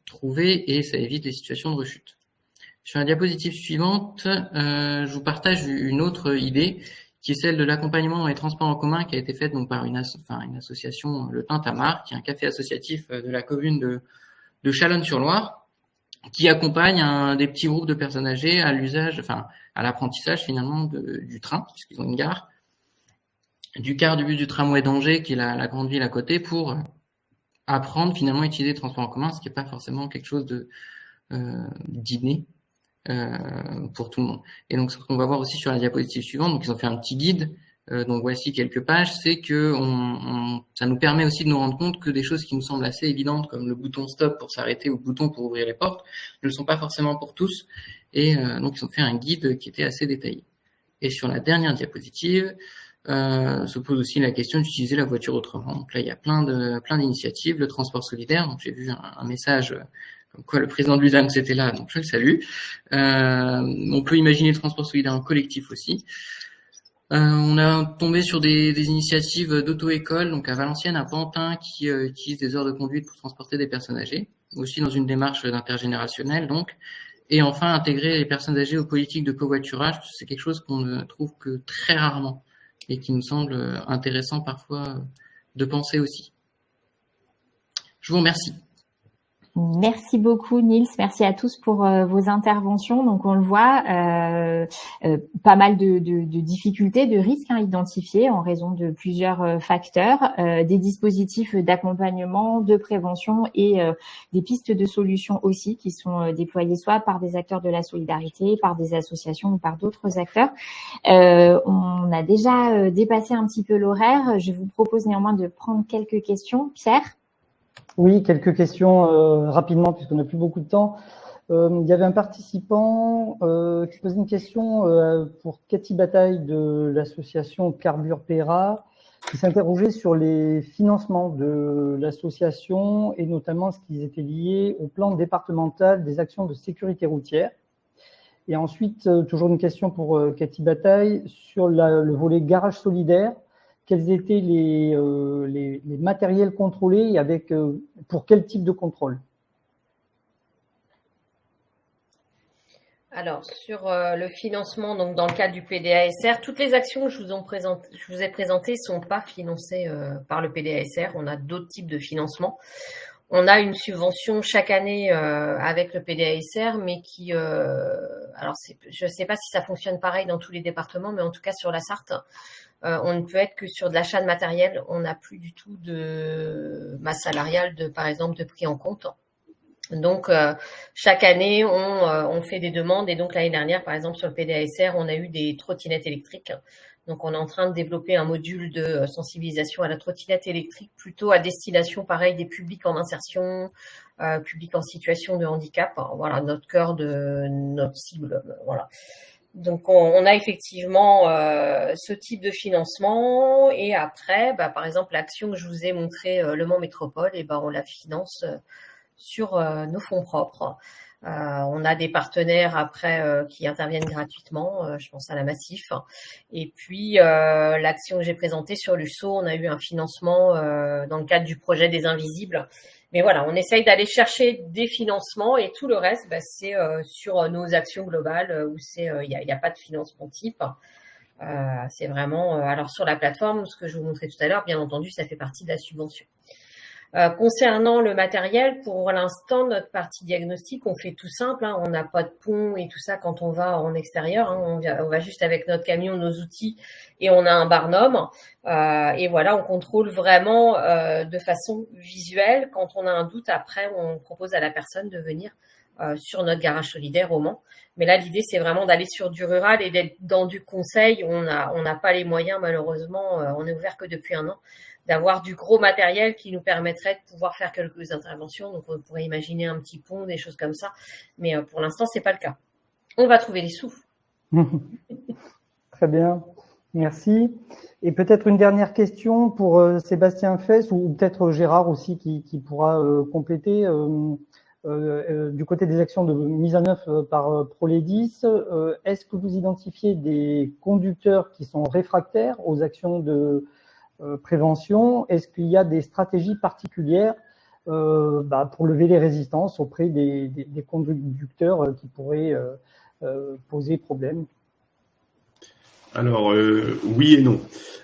trouvés, et ça évite les situations de rechute. Sur la diapositive suivante, je vous partage une autre idée qui est celle de l'accompagnement dans les transports en commun, qui a été faite donc par une association, le Tintamarre, qui est un café associatif de la commune de Chalonnes-sur-Loire, qui accompagne des petits groupes de personnes âgées à l'usage, à l'apprentissage finalement du train, puisqu'ils ont une gare, du car, du bus, du tramway d'Angers, qui est la grande ville à côté, pour apprendre finalement à utiliser les transports en commun, ce qui n'est pas forcément quelque chose d'inné pour tout le monde. Et donc ce qu'on va voir aussi sur la diapositive suivante, donc ils ont fait un petit guide, donc voici quelques pages, c'est que ça nous permet aussi de nous rendre compte que des choses qui nous semblent assez évidentes, comme le bouton stop pour s'arrêter ou le bouton pour ouvrir les portes, ne le sont pas forcément pour tous, et donc ils ont fait un guide qui était assez détaillé. Et sur la dernière diapositive, se pose aussi la question d'utiliser la voiture autrement. Donc là, il y a plein d'initiatives, le transport solidaire. Donc j'ai vu un message comme quoi le président de l'UDAM c'était là, donc je le salue. On peut imaginer le transport solidaire en collectif aussi. On a tombé sur des initiatives d'auto-école, donc à Valenciennes, à Pantin, qui utilisent des heures de conduite pour transporter des personnes âgées, aussi dans une démarche d'intergénérationnel donc. Et enfin, intégrer les personnes âgées aux politiques de covoiturage, c'est quelque chose qu'on ne trouve que très rarement et qui nous semble intéressant parfois de penser aussi. Je vous remercie. Merci beaucoup Nils, merci à tous pour vos interventions. Donc on le voit, pas mal de difficultés, de risques identifiés en raison de plusieurs facteurs, des dispositifs d'accompagnement, de prévention et des pistes de solutions aussi qui sont déployées soit par des acteurs de la solidarité, par des associations ou par d'autres acteurs. On a déjà dépassé un petit peu l'horaire. Je vous propose néanmoins de prendre quelques questions. Pierre ? Oui, quelques questions rapidement puisqu'on n'a plus beaucoup de temps. Il y avait un participant qui posait une question pour Cathy Bataille de l'association Carbure Pera, qui s'interrogeait sur les financements de l'association et notamment ce qui était lié au plan départemental des actions de sécurité routière. Et ensuite, toujours une question pour Cathy Bataille sur le volet garage solidaire. Quels étaient les matériels contrôlés et avec pour quel type de contrôle? Alors, sur le financement, donc dans le cadre du PDASR, toutes les actions que je vous ai présentées sont pas financées par le PDASR. On a d'autres types de financement. On a une subvention chaque année avec le PDASR, mais qui, alors je sais pas si ça fonctionne pareil dans tous les départements, mais en tout cas sur la Sarthe, on ne peut être que sur de l'achat de matériel. On n'a plus du tout de masse salariale, par exemple, de pris en compte. Donc, chaque année, on fait des demandes. Et donc, l'année dernière, par exemple, sur le PDASR, on a eu des trottinettes électriques. Donc, on est en train de développer un module de sensibilisation à la trottinette électrique, plutôt à destination, pareil, des publics en insertion, publics en situation de handicap. Voilà, notre cœur de notre cible. Voilà. Donc, on a effectivement ce type de financement. Et après, par exemple, l'action que je vous ai montrée, Le Mans Métropole, on la finance sur nos fonds propres. On a des partenaires après qui interviennent gratuitement, je pense à la Massif. Et puis, l'action que j'ai présentée sur l'USO, on a eu un financement dans le cadre du projet des Invisibles. Mais voilà, on essaye d'aller chercher des financements et tout le reste, c'est sur nos actions globales où il y a pas de financement type. C'est vraiment, alors sur la plateforme, ce que je vous montrais tout à l'heure, bien entendu, ça fait partie de la subvention. Concernant le matériel, pour l'instant, notre partie diagnostic, on fait tout simple. On n'a pas de pont et tout ça quand on va en extérieur. On va juste avec notre camion, nos outils, et on a un barnum. Et voilà, on contrôle vraiment de façon visuelle. Quand on a un doute, après, on propose à la personne de venir sur notre garage solidaire au Mans. Mais là, l'idée, c'est vraiment d'aller sur du rural et d'être dans du conseil. On n'a pas les moyens, malheureusement. On est ouvert que depuis 1 an. D'avoir du gros matériel qui nous permettrait de pouvoir faire quelques interventions. Donc, on pourrait imaginer un petit pont, des choses comme ça. Mais pour l'instant, c'est pas le cas. On va trouver les sous. Très bien. Merci. Et peut-être une dernière question pour Sébastien Fess ou peut-être Gérard aussi qui pourra compléter. Du côté des actions de mise en œuvre par Proledis, est-ce que vous identifiez des conducteurs qui sont réfractaires aux actions de prévention? Est-ce qu'il y a des stratégies particulières pour lever les résistances auprès des conducteurs qui pourraient poser problème? Alors, oui et non.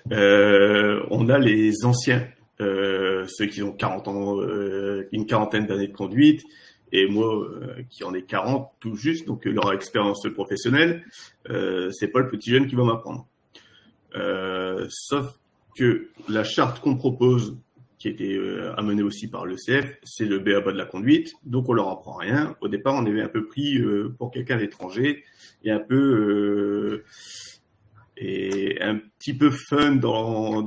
On a les anciens, ceux qui ont 40 ans, une quarantaine d'années de conduite, et moi qui en ai 40 tout juste, donc leur expérience professionnelle, c'est pas le petit jeune qui va m'apprendre. Sauf que la charte qu'on propose, qui a été amenée aussi par l'ECF, c'est le b.a.-ba de la conduite, donc on leur apprend rien. Au départ, on avait un peu pris pour quelqu'un d'étranger et un peu et un petit peu fun dans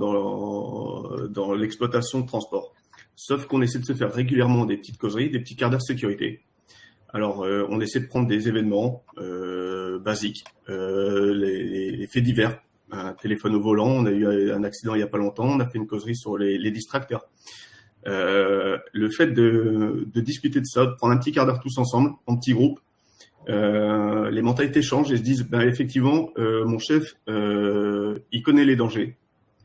l'exploitation de transport. Sauf qu'on essaie de se faire régulièrement des petites causeries, des petits quarts d'heure sécurité. Alors, on essaie de prendre des événements basiques, les faits divers. Un téléphone au volant, on a eu un accident il y a pas longtemps, on a fait une causerie sur les distracteurs. Le fait de discuter de ça, de prendre un petit quart d'heure tous ensemble, en petit groupe, les mentalités changent et se disent, effectivement, mon chef, il connaît les dangers,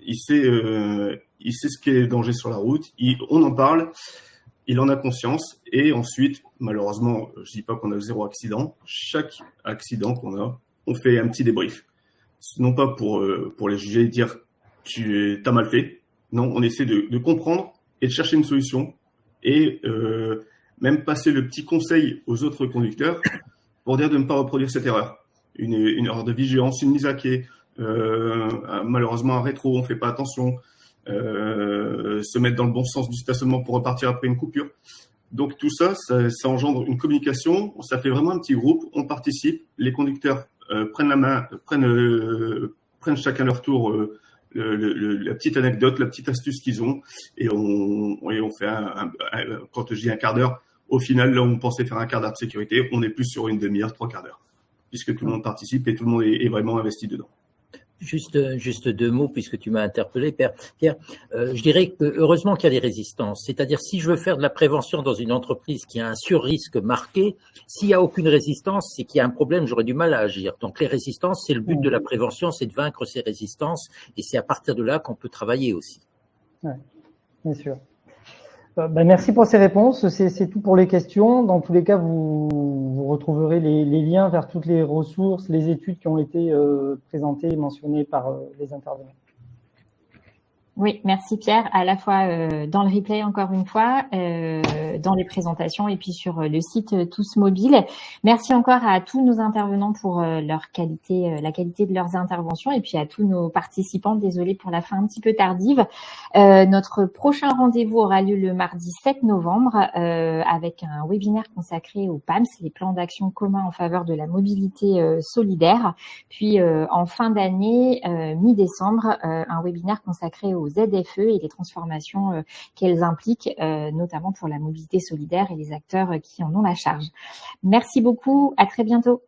il sait ce qu'est les dangers sur la route, on en parle, il en a conscience et ensuite, malheureusement, je dis pas qu'on a 0 accident. Chaque accident qu'on a, on fait un petit débrief. Non pas pour les juger et dire tu t'as mal fait. Non, on essaie de comprendre et de chercher une solution et même passer le petit conseil aux autres conducteurs pour dire de ne pas reproduire cette erreur. Une erreur de vigilance, une mise à quai, malheureusement un rétro, on fait pas attention, se mettre dans le bon sens du stationnement pour repartir après une coupure. Donc tout ça engendre une communication, ça fait vraiment un petit groupe, on participe, les conducteurs prennent la main, prennent chacun leur tour la petite anecdote, la petite astuce qu'ils ont, et on fait quand je dis un quart d'heure, au final, là où on pensait faire un quart d'heure de sécurité, on est plus sur une demi-heure, 3 quarts d'heure, puisque tout le monde participe et tout le monde est vraiment investi dedans. Juste 2 mots, puisque tu m'as interpellé, Pierre. Je dirais que heureusement qu'il y a des résistances. C'est-à-dire, si je veux faire de la prévention dans une entreprise qui a un sur-risque marqué, s'il n'y a aucune résistance, c'est qu'il y a un problème, j'aurais du mal à agir. Donc, les résistances, c'est le but de la prévention, c'est de vaincre ces résistances, et c'est à partir de là qu'on peut travailler aussi. Oui, bien sûr. Merci pour ces réponses. C'est tout pour les questions. Dans tous les cas, vous retrouverez les liens vers toutes les ressources, les études qui ont été présentées et mentionnées par les intervenants. Oui, merci Pierre, à la fois dans le replay encore une fois, dans les présentations et puis sur le site Tous Mobiles. Merci encore à tous nos intervenants pour leur qualité, la qualité de leurs interventions et puis à tous nos participants. Désolée pour la fin un petit peu tardive. Notre prochain rendez-vous aura lieu le mardi 7 novembre avec un webinaire consacré aux PAMS, les plans d'action communs en faveur de la mobilité solidaire. Puis en fin d'année, mi-décembre, un webinaire consacré aux ZFE et les transformations qu'elles impliquent, notamment pour la mobilité solidaire et les acteurs qui en ont la charge. Merci beaucoup, à très bientôt.